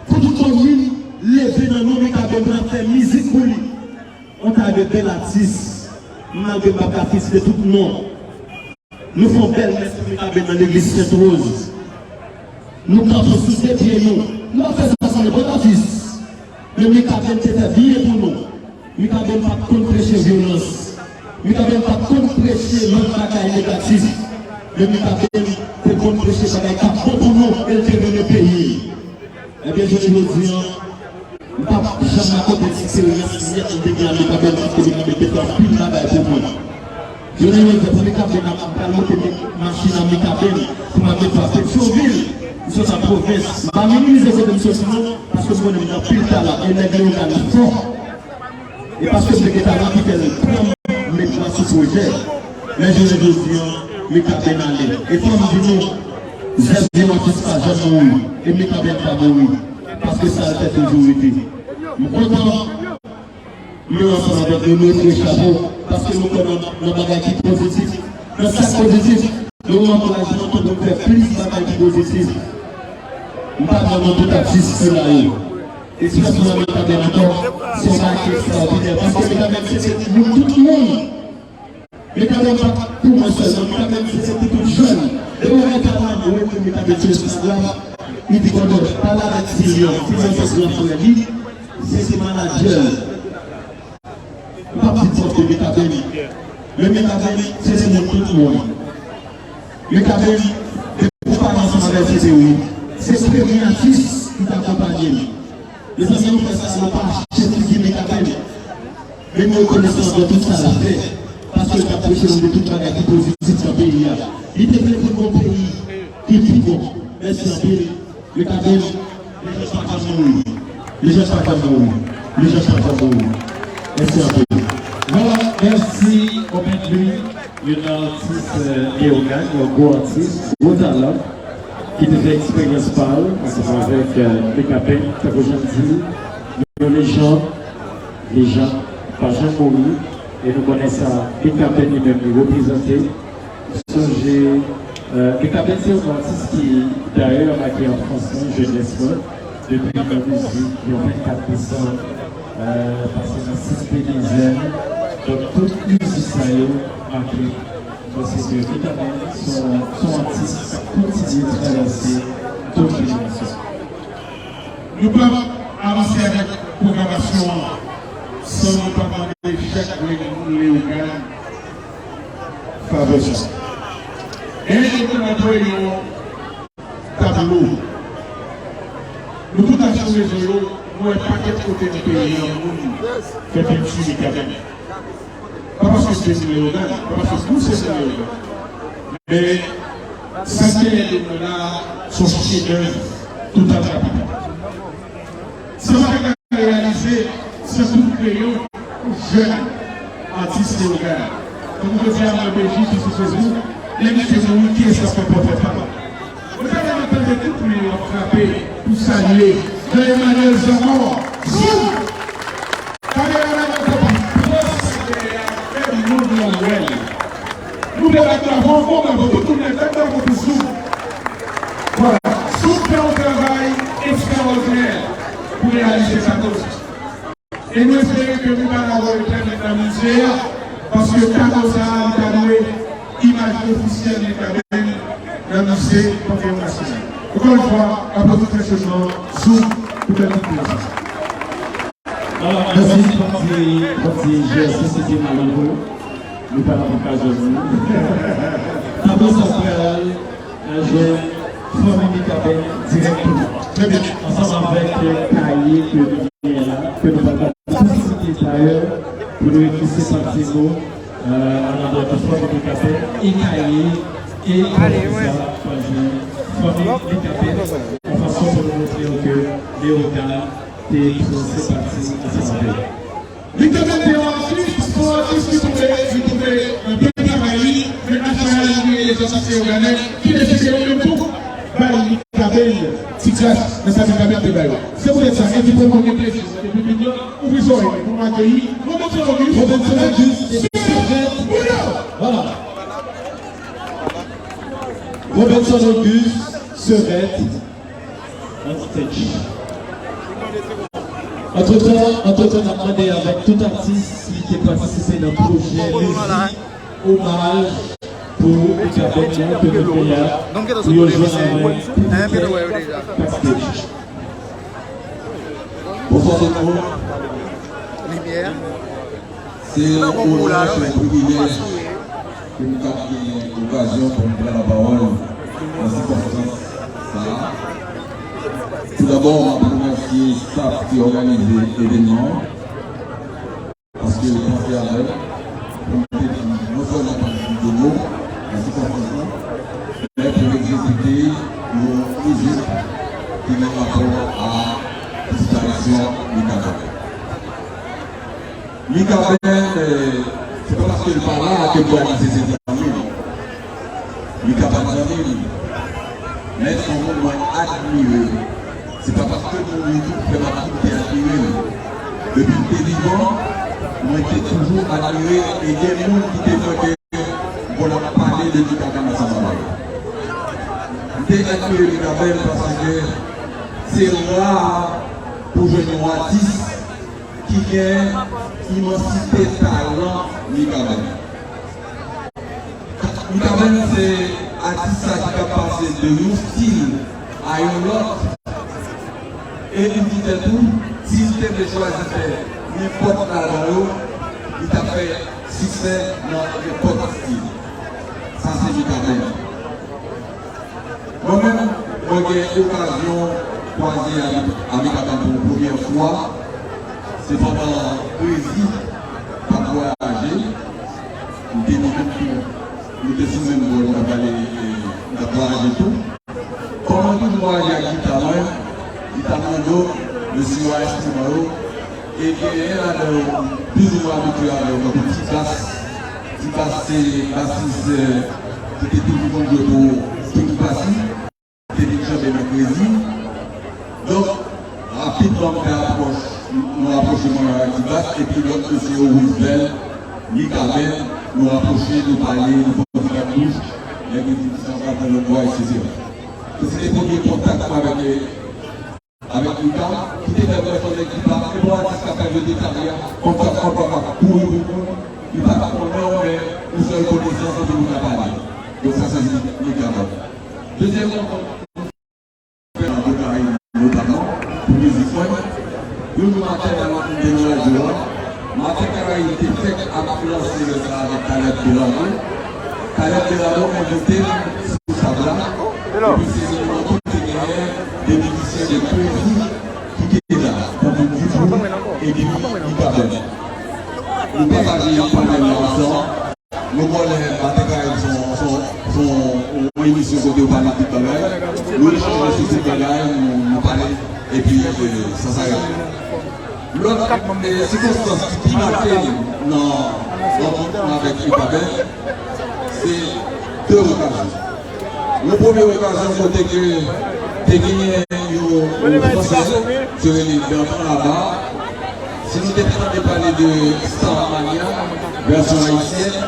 pour toute commune, lever dans nos cabines, pour la faire musique pour lui. On t'a de belles artistes. Malgré ma fils de tout le monde, nous faisons belle messe dans l'église Sainte-Rose. Nous campons sous ses pieds, nous avons fait ça sans les bons artistes. Le Mikaben c'était bien pour nous. Mikaben pas contre prêcher violence. Mikaben pas contre prêcher l'autre bagaille négatif. Le Mikaben c'est contre prêcher bagaille qui bon pour nous et le pays. Eh bien, je veux dire, pas jamais côté d'expérience, il y a des gens qui ont été plus travail pour moi. Je ne veux pas que les machines à Mikaben pour ma mettre sur ville, sur sa province. Je vais minimiser cette émission parce que je suis dans plus de talent et les gens fort. Et parce que c'est des talents qui fait le premier mettre sur ce projet. Mais je veux dire, Mikaben allait. Et comme dit nous, j'ai dit qui sera jamais mourir. Et Mikaben va mourir. Parce que ça a été toujours été. Nous sommes contents, nous ensemble avec notre chapeau, parce que nous connaissons nos bagages qui sont positifs. Dans chaque positif, nous encourageons de faire plus de bagages positifs. Nous parlons de tout artiste là. Et si nous avons encore, c'est un bagage extraordinaire. Parce que c'est pour tout le monde. Mais quand même pas pour moi seul, mais quand même c'est pour tout jeune. Et on est capable de que Mika Bel sur Instagram, il dit qu'on ne parle avec Sylvian, Sylvian sur la vie, c'est le manager. Pas petite sorte de Mika Bel. Le Mika Bel, c'est mon tout le monde. Mika Bel, pour parler ensemble avec CCOI, c'est le premier artiste qui t'accompagne. Les amis nous font ça, nous pas acheter qui Mika Bel. Mais nous reconnaissons de tout ça la fait. Parce que tu as prêché de toute manière qui positive dans le pays. Il te plaît pour mon pays qui est plus bon. Merci en pays. Le Kabel, les gens sont pas mourir. Les gens sont pas mourir. Les gens sont pas mourir. Merci en pays. Voilà, merci au maître lui, un artiste néogan, un gros artiste, gros talent, qui te fait expérience par ensemble avec les Kabel, qui a dit, les gens, par Jean Mourir. Et nous connaissons les Kabel lui-même nous représenter. Les Kabel, c'est un artiste qui, d'ailleurs, a été en France, jeunesse, depuis la musique, il y a 24 décembre, passé dans 6 pays. Donc, toute musique, ça a marqué. Donc, c'est que les Kabel sont artistes qui continuent de traverser d'autres générations. Nous pouvons avancer avec la programmation sans nous demander chaque Léogan Fabrice. Et nous avons un tableau. Nous tout à fait réseau, nous avons un paquet de côté du pays en monde fait un petit Kabel. Pas parce que c'est une Léogan, pas parce que nous c'est une Léogan. Mais certains de là sont chefs-d'œuvre tout à fait. Ça va réaliser ce que nous créons jeunes artistes Léogan. Comme vous dites à la Belgique sur Facebook, les messieurs qui est-ce qu'on peut faire. Vous avez entendu tout les frapper pour saluer Emmanuel Zamor. Nous devons tout le monde. Voilà. Souffle un travail extraordinaire pour réaliser sa cause. Et nous espérons que nous allons avoir le temps de la misère parce que Kamosa a donné l'image officielle du Kabel dans le musée Panthéon National. Encore une fois, à votre précieusement, Zoom pour la petite place. Merci, GSC, c'était malheureux. Nous parlons pas aujourd'hui. Tableau central, un jeune, famille Kabel, directement. Très bien. Ensemble avec Cahier que nous avons là, que nous allons tous d'ailleurs, pour nous écrire ces petits mots, en endroit de famille Kabel, et Cahier, et famille Kabel, en façon de nous montrer que Léogan est pour ces parties ensemble. Victor artistes qui trouvaient un peu de travail, mais à travers les associations organées, qui décidaient de tout, Kabel, Tigras, mais ça fait Kabel de Bayo. C'est pour ça, et pour mon plaisir, ouvrez les oreilles pour m'accueillir. Robinson Auguste, voilà. Robinson Auguste, Serette, on stage. Entre-temps, on a demandé avec tout artiste qui était participé dans le projet musique, hommage pour le Kabel que nous payons pour rejoindre avec backstage. Bonsoir tout le monde. C'est un honneur, un privilège que nous avons l'occasion pour nous prendre la parole dans cette conférence. Tout d'abord, on va remercier staff qui a organisé l'événement. Parce que le conseil avec, non seulement pour de l'eau, dans cette conférence, mais pour exécuter nos musiques qui ont rapport à la disparition du Kabel. C'est pas parce que le parlant que doit réaliser ses amis. Mika Bel, mais son monde m'a admiré. C'est pas parce que mon équipe fait ma activité admirée. Depuis que j'étais vivant, moi j'étais toujours admiré et il y a des gens qui étaient pour leur parler de Mika Bel dans sa maman. J'étais admiré Mika Bel parce que c'est rare pour jouer un artiste qui a immensité talent Mika Bel. Mika Bel c'est artiste qui a passé de un style à un autre. Et il dit tout, si c'était de choisir n'importe là-dedans, il t'a fait succès dans n'importe style. Ça c'est du même. Moi-même, j'ai eu l'occasion de croiser avec Adam pour la première fois. C'est pendant poésie, pas voyager. Nous étions même pour voyager tout. Pendant tout le voyage à Guitare, le Siwa Estimao, et il y a plus ou moins habitué à une petite classe. Qui passait l'assise qui était toujours joué pour toute classe. Télévision de la poésie. Donc, rapidement, nous rapprochons de la classe et puis l'autre, monsieur Roosevelt, Nicamen, nous rapprochons, nous parler, nous faisons la bouche, les répétitions dans le bois, etc. C'était le premier contact avec Lucas, qui était dans son équipe, et moi, jusqu'à faire le détail, on va courir, il va pas comprendre, mais une seule connaissance de nous parler. Donc ça, c'est Nicamen. Deuxièmement, notamment, pour les écoles, nous matin avant de nous la joie, matin qui a été fait à influencer le travail avec Caleb Delano. Caleb Delano a invité sous sa blague, et puis c'est une autre qui est des musiciens de poésie qui étaient là, pour nous dire et des Nicamen. Nous partageons un panel ensemble, nous voulons son émission côté au palais du travail, nous échangeons sur ces bagages, nous parlons, et puis ça s'arrête. L'autre circonstance qui marquait avec Nicamen, c'est deux occasions. La première occasion, c'était que tu gagné au français sur les enfants là-bas. Si nous étions en train de parler de Starmania, version haïtienne,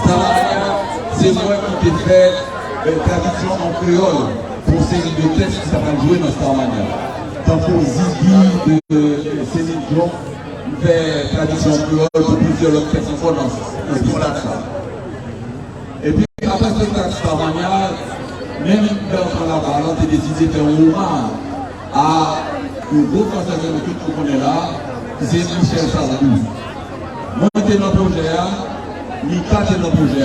Starmania, c'est moi qui t'ai fait traduction en créole pour une série de textes qui s'appellent jouer dans Starmania. Tant pour Ziggy de Céline Dion, il fait traduction en créole pour plusieurs autres textes encore dans ce spectacle. Et puis après ce spectacle Starmania, même dans la balance, j'ai décidé de faire un hommage à une grosse association que tout le monde est là. C'est Michel Sardou. Moi, j'étais dans le projet, Mika était dans le projet.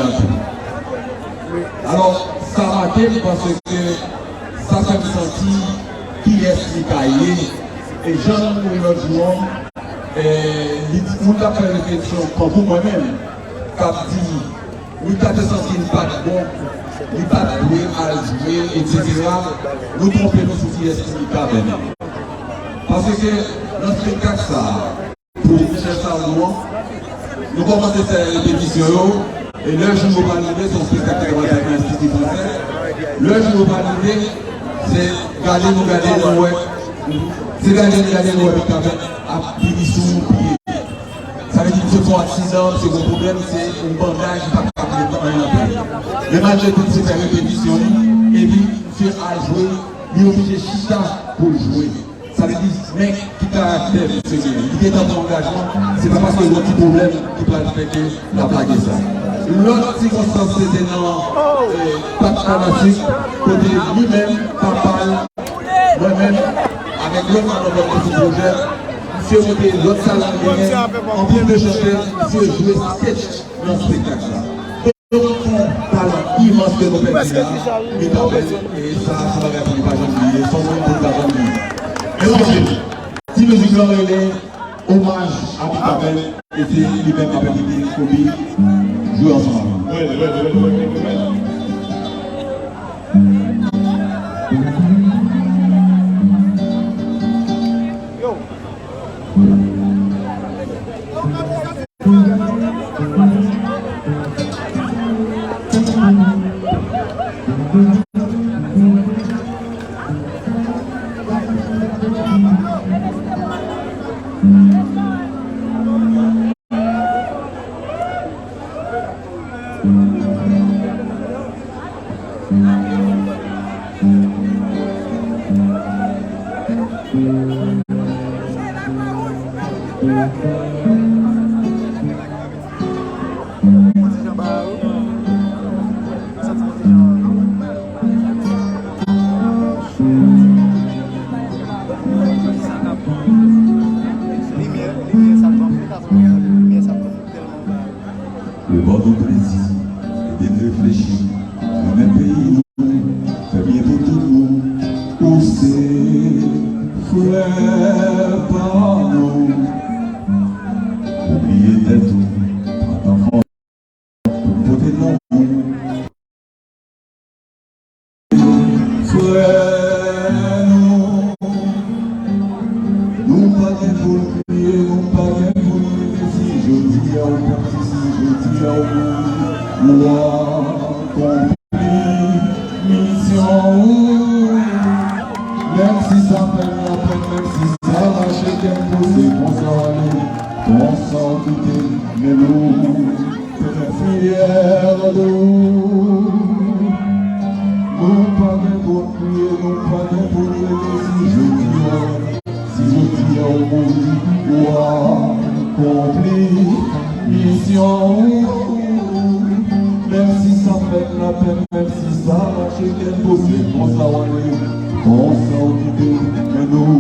Alors, ça m'a marqué parce que ça fait me sentir qui est Mika. Et Jean-Louis l'autre jour, on a fait une réflexion pour moi-même, qui a dit, Mika te senti une patte bon, une patte douée, à jouer, etc. Nous trompons sur qui est Mika. Parce que dans ce spectacle, pour Michel Sardou, nous commençons à faire une répétition et le jour où on va arriver, son spectacle va être un institut français. Le jour où on va arriver, c'est garder nous, c'est garder nous avec la punition. Ça veut dire que ce sont accidents, c'est un problème, c'est un bandage, pas capable de temps en appel. Mais malgré tout, c'est faire répétition et puis, monsieur a joué, il est obligé de chita pour jouer. Ça veut dire, mec, qui caractère, il est dans ton engagement, c'est pas parce qu'il y a un petit problème qui peut respecter la blague ça. L'autre circonstance, c'était dans Pat Dramatique, côté lui-même, papa, moi-même, avec l'autre dans notre petit projet, monsieur monté l'autre salle en plus de chanter, monsieur jouer sketch dans ce spectacle-là. Donc, un talent immense que nous faisons là, et ça va répondre pas jamais, son nom pour pas jamais. Si nous disons hommage à Nicamen, et c'est lui-même avec l'idée qu'on joue ensemble. Thank you. frère, pardon. Oubliez d'être tout, pas d'enfant, pour porter de l'amour. Frère, nous pas bien pour le crier, nous pas bien pour le crier. Si je dis à au parti, si je dis à au monde, ou accompli mission. Même si ça fait la peine, même si ça marche, qu'elle pose qu'on s'en aller, qu'on s'en quitter, mais nous, très fiers de nous. Nous pas bien pour prier, nous pas bien pour rêver, si je dis au monde, ou accompli mission. Même si ça fait la peine, même si ça marche, qu'elle pose qu'on s'en aller. On s'en quitte, mais nous,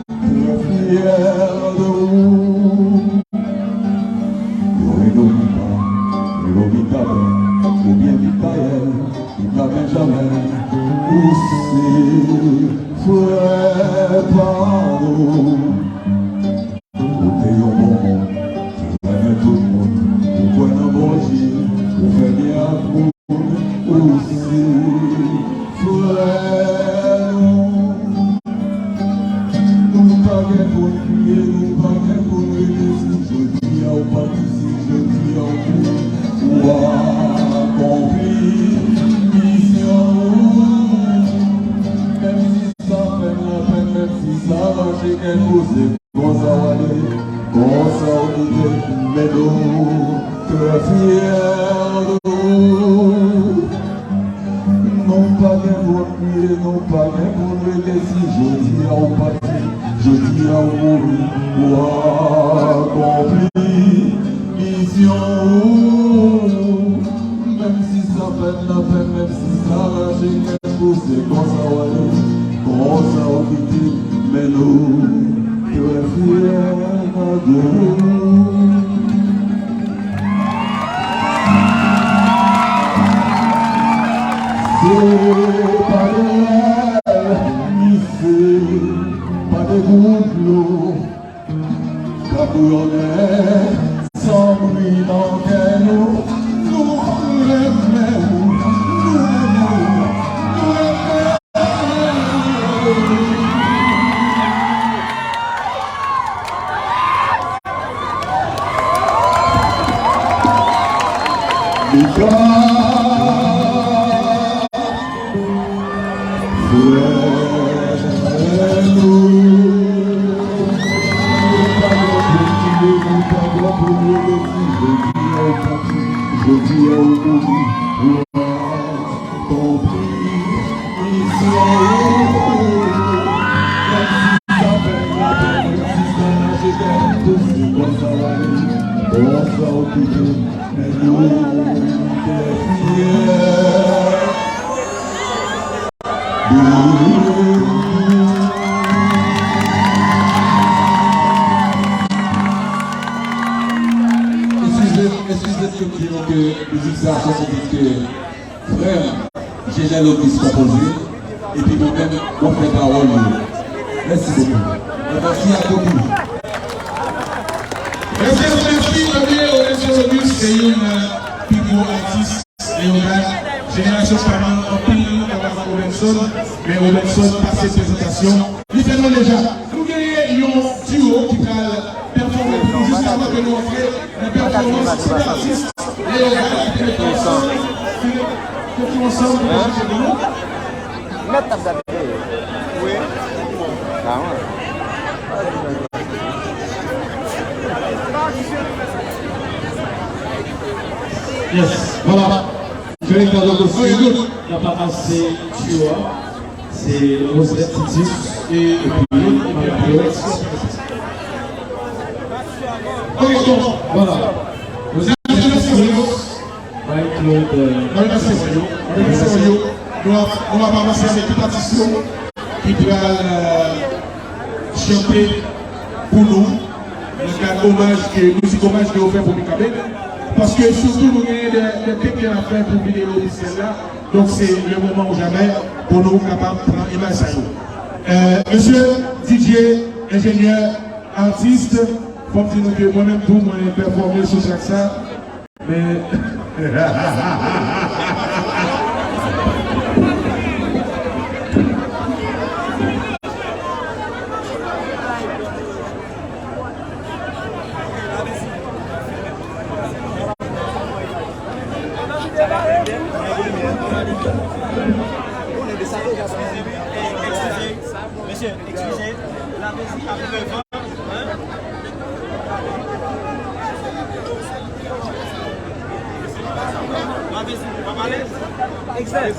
très fiers de vous. Et l'obita, ou bien Michael, il n'avait jamais poussé, frère, pardon. Ou t'es au bon monde, tu aimes tout le monde, ou quoi un bon Dieu, ou fait bien à vous aussi, frère. Pour crier, nous pas bien pour rêver, si je dis au parti, si je dis au coup, ou accompli mission. Même si ça fait la peine, même si ça marche, qu'elle pose, qu'on s'en aller, qu'on s'en quitter, mais nous, très fiers de nous. Non pas bien pour crier, non pas bien pour rêver, si je dis au parti. Je dis à vous, ou accompli mission. Même si ça fait la peine, même si ça marche, qu'elle pousse, qu'on s'en aller, qu'on s'en quitte, mais nous, très fiers de nous. C'est pas de l'air, pas de goût, pas bouillonner, sans bruit dans quel nous l'aimons, nous l'aimons. Je dis au monde, compris, mission. Même si ça fait la peine, même si ça marche, qu'elle c'est quoi ça va aller, on s'en quitte, mais nous, t'es fiers. Excusez-moi que les exercices sont que frère, j'ai l'air qui se composé et puis moi-même, on fait parole. Merci beaucoup. Merci à beaucoup. Merci, c'est une pico artiste et une génération parlant en pays avec Robinson, mais Robinson passe cette présentation. Littéralement déjà, nous gagnons un duo qui va performer pour nous juste avant que nous offrions la performance de l'artiste et on va ensemble. Oui. Yes, voilà. Directeur de l'office, il n'a pas passé Chua, c'est Rosette Titus et puis Marie-Claude. Voilà. Vous êtes Marie-Claude. Nous allons avancer avec toute artiste qui doit chanter pour nous. Le hommage que vous faites pour Mikaben. Parce que surtout, nous avons des techniques à faire pour vidéo officielle là. Donc c'est le moment ou jamais pour nous capables de prendre image à nous. Monsieur DJ, ingénieur, artiste, faut dire que moi-même tout, moi j'ai performé sur chaque ça. Mais. Monsieur, excusez, la musique arrive devant. Exact.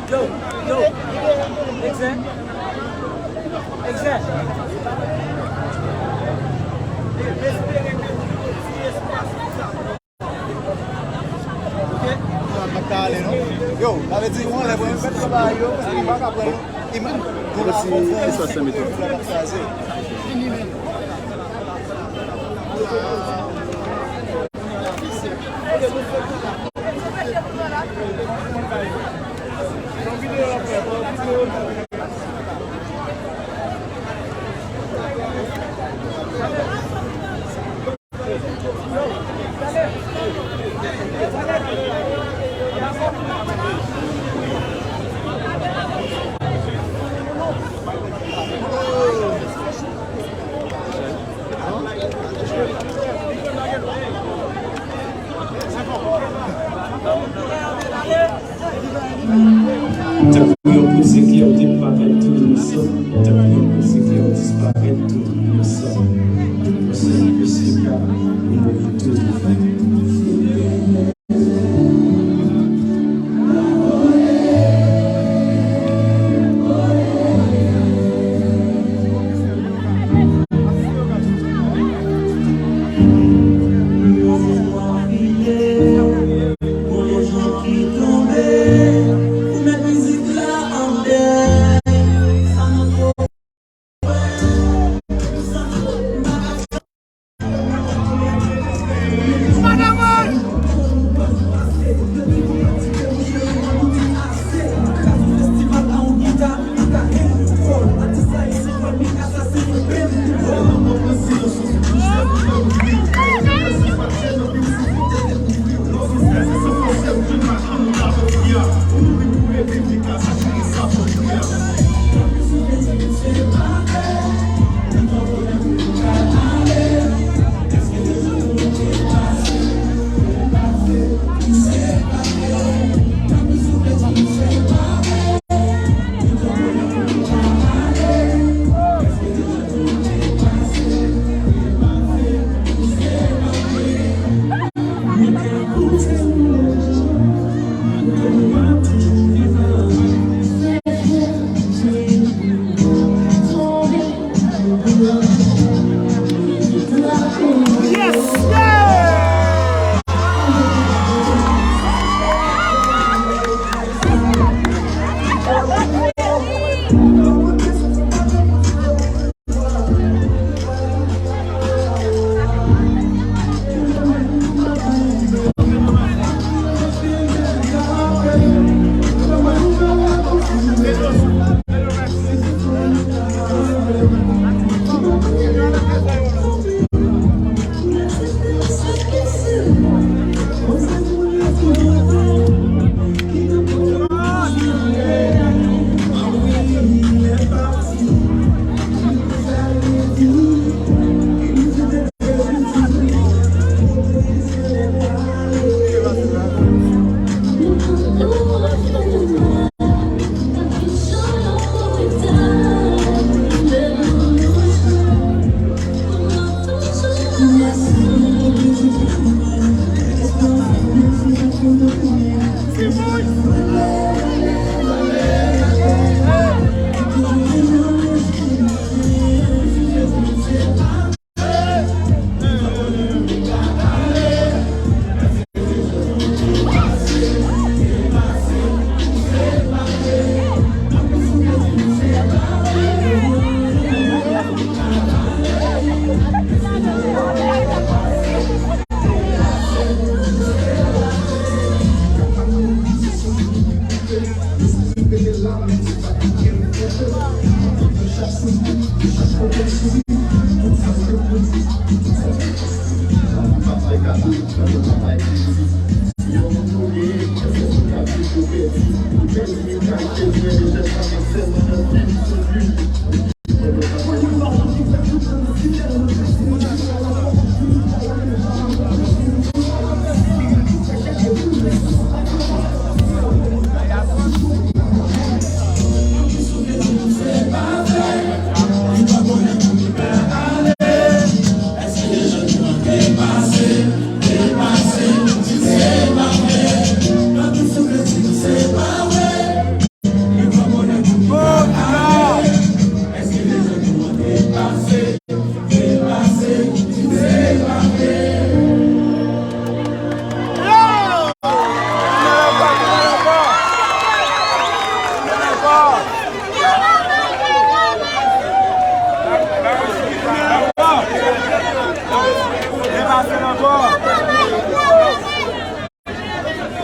Yo. Exact. Yo, avait dit on lève un peu travail yo parce qu'il va après il m'a dit ça c'est méthode.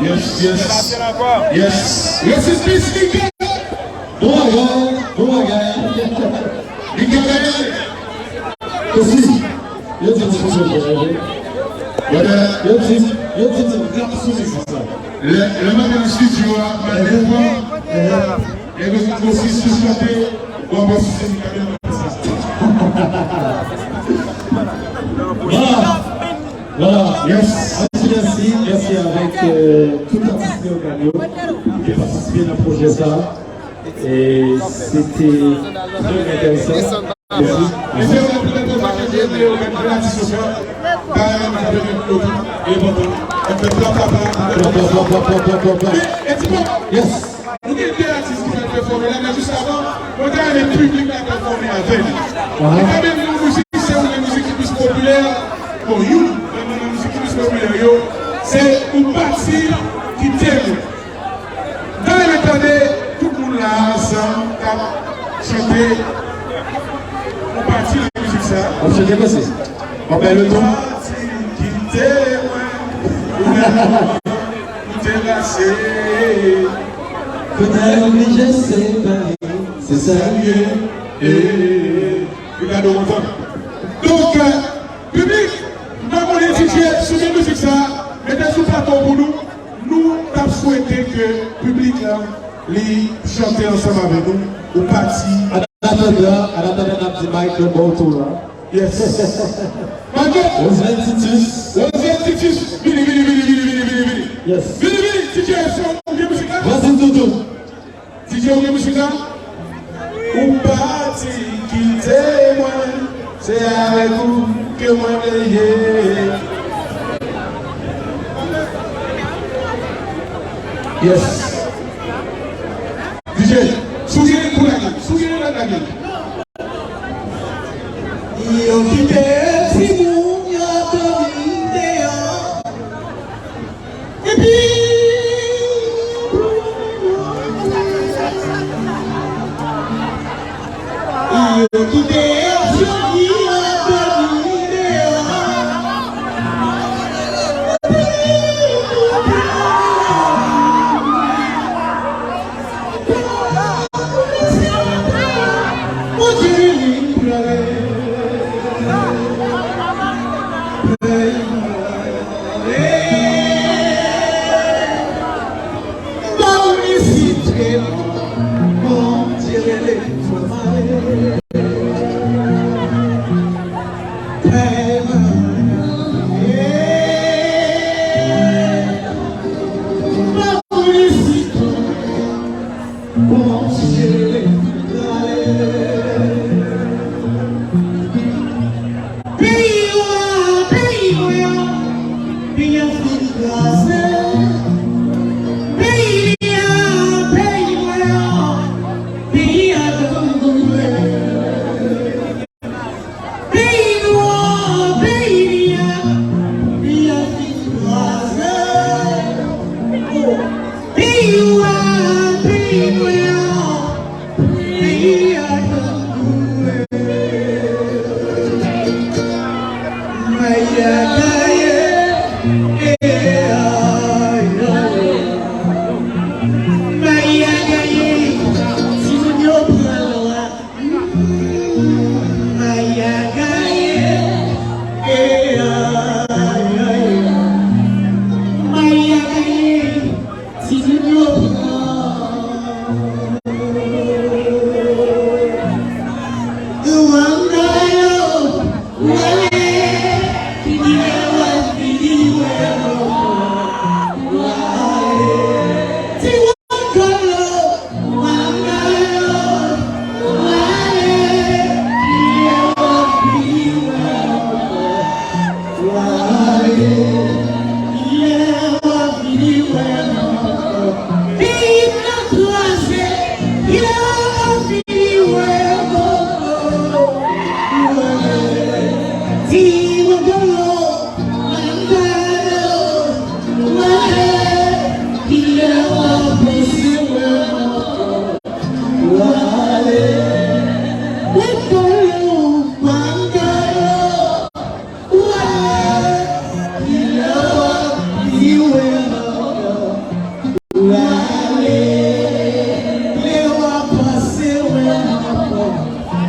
Yes, yes. Yes. Yes, it's speaking. Le matin en studio, et nous aussi chanter, on va se Voilà, yes. Merci avec tout participé au Gagnon qui a participé à un projet ça. Et c'était très intéressant. Yes. Nous avons des artistes qui ont performé là, mais juste avant, on a les publics qui ont performé avec. Et quand même, nos musiques, c'est une musique plus populaire pour nous. La musique plus populaire, c'est une partie qui t'aime. Dans les temps, tout le monde là, chanter. On partit de la musique, ça. On se dit que c'est. On met le ton. Qui t'aime. Peut-être obligé, c'est Paris, c'est ça. Regardez mon temps. Donc, public, nous avons les DJ sur les musiques ça, mettez sous plateau pour nous. Nous avons souhaité que le public les chanter ensemble avec nous, au parti. À l'attendant, un petit mic de bon tour là. Yes. Oswald Titus. Vini. Yes. Vini, DJ, son musique. Vas-y, Doudou. DJ, on est musique là. Ou parti qui témoigne, c'est avec vous que moi veillez. Yes. DJ, souvenez pour la gueule, souvenez la gueule. Yo quitté si moun yo domine et puis yo quitté si moun yo domine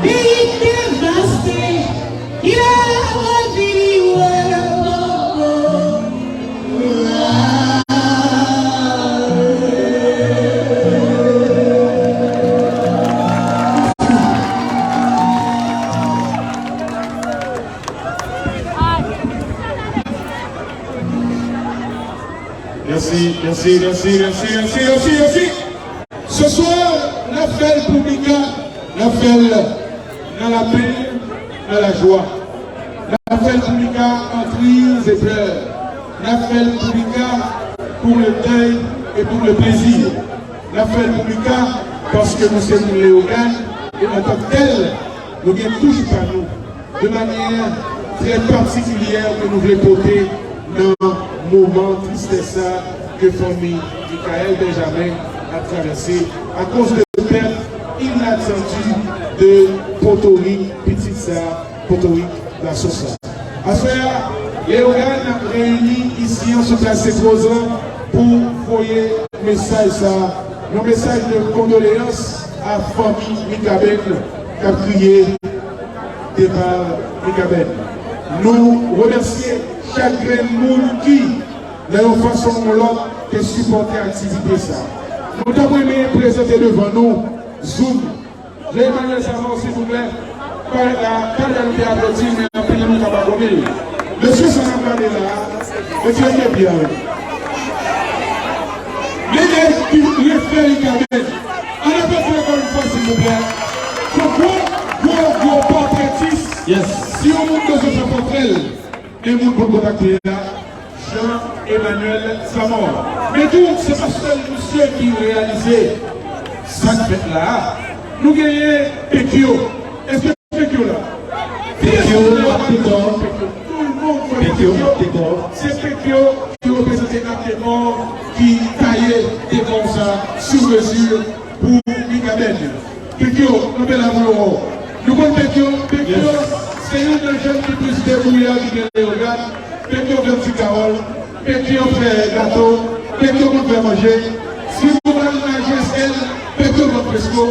pays dévasté, il a rempli Merci. Ce soir, la fête publique, la fête dans la paix, dans la joie. La fête publique en crise et pleurs. La fête publique pour le deuil et pour le plaisir. La fête publique parce que nous sommes les organes et en tant que tel, nous avons touché par nous de manière très particulière que nous voulons porter dans le moment tristesse que famille Michael Benjamin a traversé à cause de perte inattendue de Potori, petite sœur Potori, la sauce. Affaire, les organes réunis ici en se place pour envoyer un message, un message de condoléances à la famille Mikaben qui a crié départ Mikaben. Nous remercions chaque monde qui, de la façon ou l'autre, qui supporte l'activité. Nous avons aimé présenter devant nous Zoom. Emmanuel Savon, s'il vous plaît. Pas de applaudir, mais après nous avons donné. Monsieur Sanamane est là. Monsieur est bien. Les frères Ikaben. On a fait encore une fois, s'il vous plaît. Pourquoi vos portraitistes, si on monte dans ce portrait, et vous pouvez contacter là, Jean-Emmanuel Samor. Mais donc, ce n'est pas seul monsieur qui réalisait cette fête-là. Nous gagnons Pekio. Est-ce que Pekio là? Pekio, tout le monde connaît Pekio. C'est Pekio qui représentait l'actement qui taillait des constats sur mesure pour Mikaben. Pekio, nous avons l'amour. Nous connaissons Pekio. Pekio, c'est une des jeunes qui plus débrouillard qui gagne les organes. Pekio fait petit carole. Pekio fait gâteau. Pekio fait manger. Si vous voulez manger celle, Pekio fait fresco.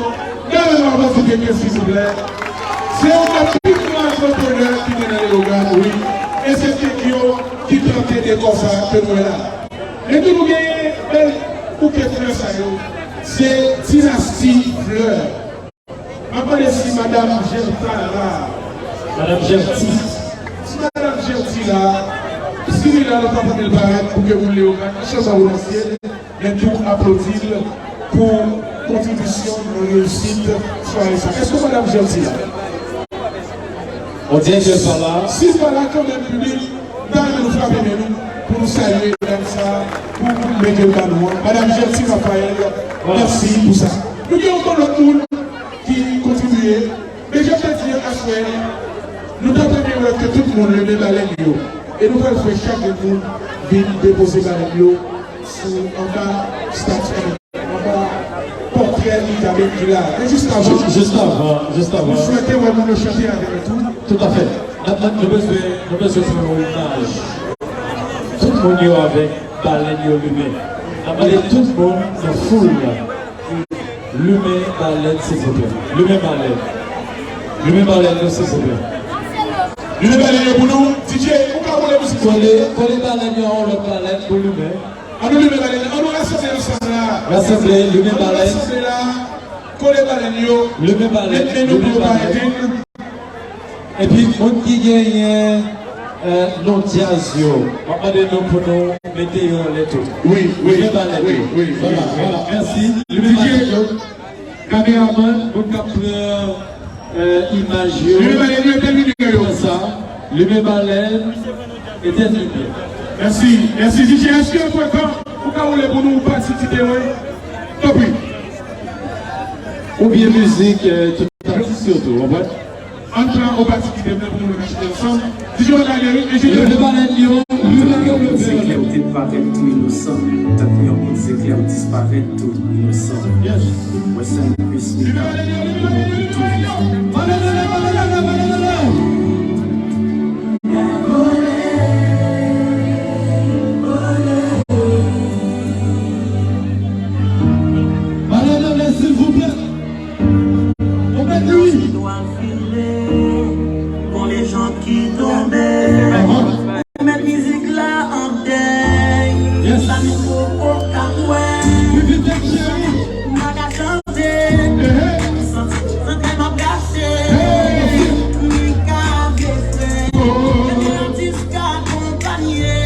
Dans le Pekio, s'il vous plaît. C'est un petit entrepreneur qui gagne les organes, oui. Et c'est Pekio qui tentait des constats que nous là. Et nous nous gagnons, pour que ça c'est Dynastie Fleur. Avant ici, Madame Gerta là. Madame Gerti. Si Madame Gerti là, si nous n'avons pas fait le barrage pour que vous l'ayez au chose à vous lancer, mais tout applaudir pour contribution de réussite soirée ça. Est-ce que Madame Gerti là? On dit qu'elle n'est pas là. Si elle n'est pas là, quand même, public, dans nous frapper de nous, pour nous saluer comme ça, pour nous mettre le cadeau. Madame Gerti Raphaël, merci pour ça. Nous avons encore l'autre monde qui contribuait. Mais je peux dire à ce moment, nous devons que tout le monde le met dans les lieux. Et nous allons faire chaque monde venir déposer dans les lieux en bas statue, en bas portrait qui là. Et juste avant. Vous souhaitez vraiment le chanter avec tout? Tout à fait. Nous devons faire un hommage. Tout le monde est avec baleine lui-même. Tout le monde dans la foule. Lume baleine, s'il vous plaît. Lume baleine, s'il vous plaît. Lume baleine pour nous. DJ, pourquoi vous voulez musique? Pour les baleines, on le baleine pour Lume. On nous lume baleine. On nous rassemble ensemble là. Rassembler, Lume baleine. Rassemble là. Coller baleine yo. Lume baleine. Lume baleine. Et puis, on qui gagne non jazz yo. On va nous pour nous mettre les tout. Oui. Voilà, merci. DJ, caméraman, vous captez image yo. Lume baleine est terminé yo. Lume baleine est terminé. Merci DJ. Est-ce que vous pouvez pourquoi vous voulez pour nous participer? Top. Ou bien musique, tout surtout, on va. Entrant au parti qui développe pour nous acheter ensemble. DJ Valérie et DJ Le baleine, les éclairs disparaissent tout innocent. Tant qu'il y a un monde éclairs disparaît tout innocent. Ouais, ça ne peut se Madame, s'il vous plaît. On met lui. Pour les gens qui tombaient, mettre musique là en deuil, ça nous faut aucun ouais. M'a qu'à chanter, sans tellement gâcher, ni qu'à baisser, et l'artiste qu'à accompagner.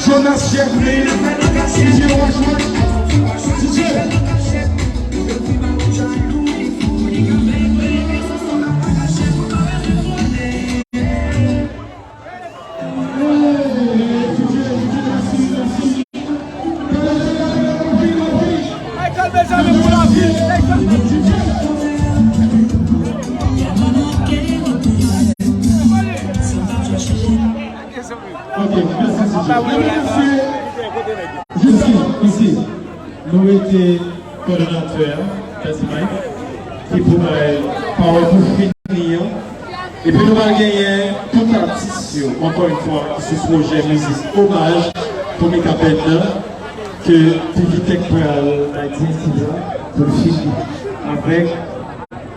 Jonas Germain, nous étions coordonnateurs, qui pour finir. Et puis nous allons gagner tout artiste, encore une fois, sur ce projet musique hommage pour Mika Benda, que Tivitech pour la pour le film avec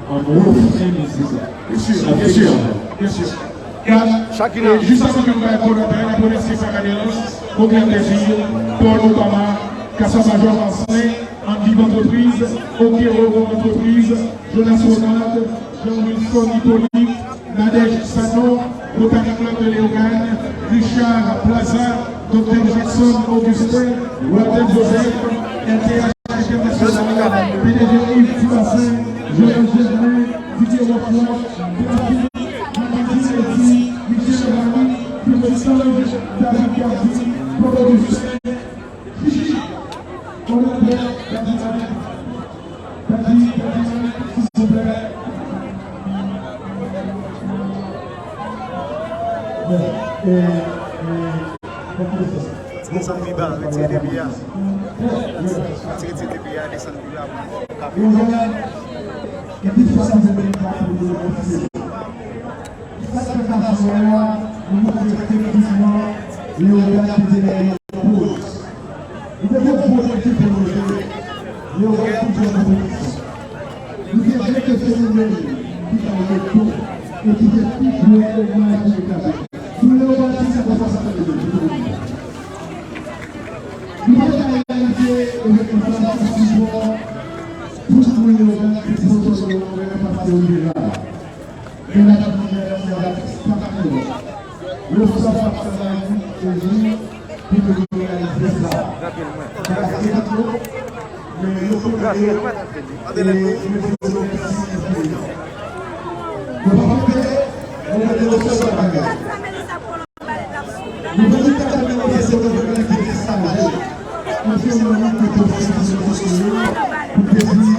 un gros film musique. Bien sûr, bien sûr, bien sûr. Et juste avant que nous ayons la première séquence au grand plaisir, Paul Obama, Kassa Major Marseille, Andy d'entreprise, Okero d'entreprise, Jonas Ronald, Jean-Wilson Hippolyte, Nadège Sano, Botanic Club de Léogane, Richard Plaza, Dr. Jackson Augustin, Walter Joseph, NTH International, PDG Yves Tibassin, Joël Germain, Didier Rochefort, Michel Rami, Petit Sange, David Gardi, Paul Augustin, Fichi, Colombier, David, s'il vous plaît. Descend du bas, retirez des billards. Retirez des billards, descend du bas.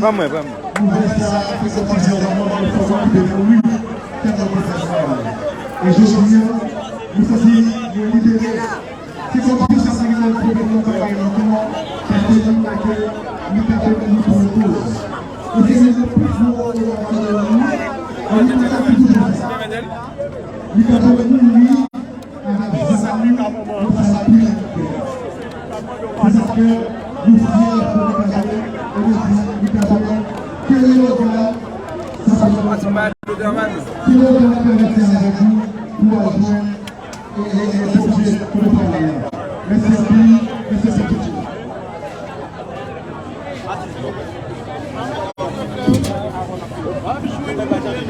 Vamos, vamos.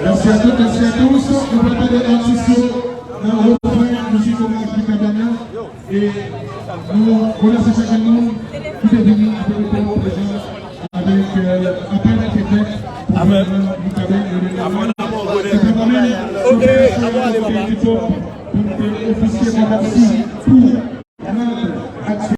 Merci à toutes, merci à tous. On va parler d'artistes dans le refrain, musique hommage du Cabana. Et nous remercions chaque monde qui est venu avec le présent avec appel à Québec pour nous Cabana. Ok, avant d'aller, papa. Pour officiellement merci pour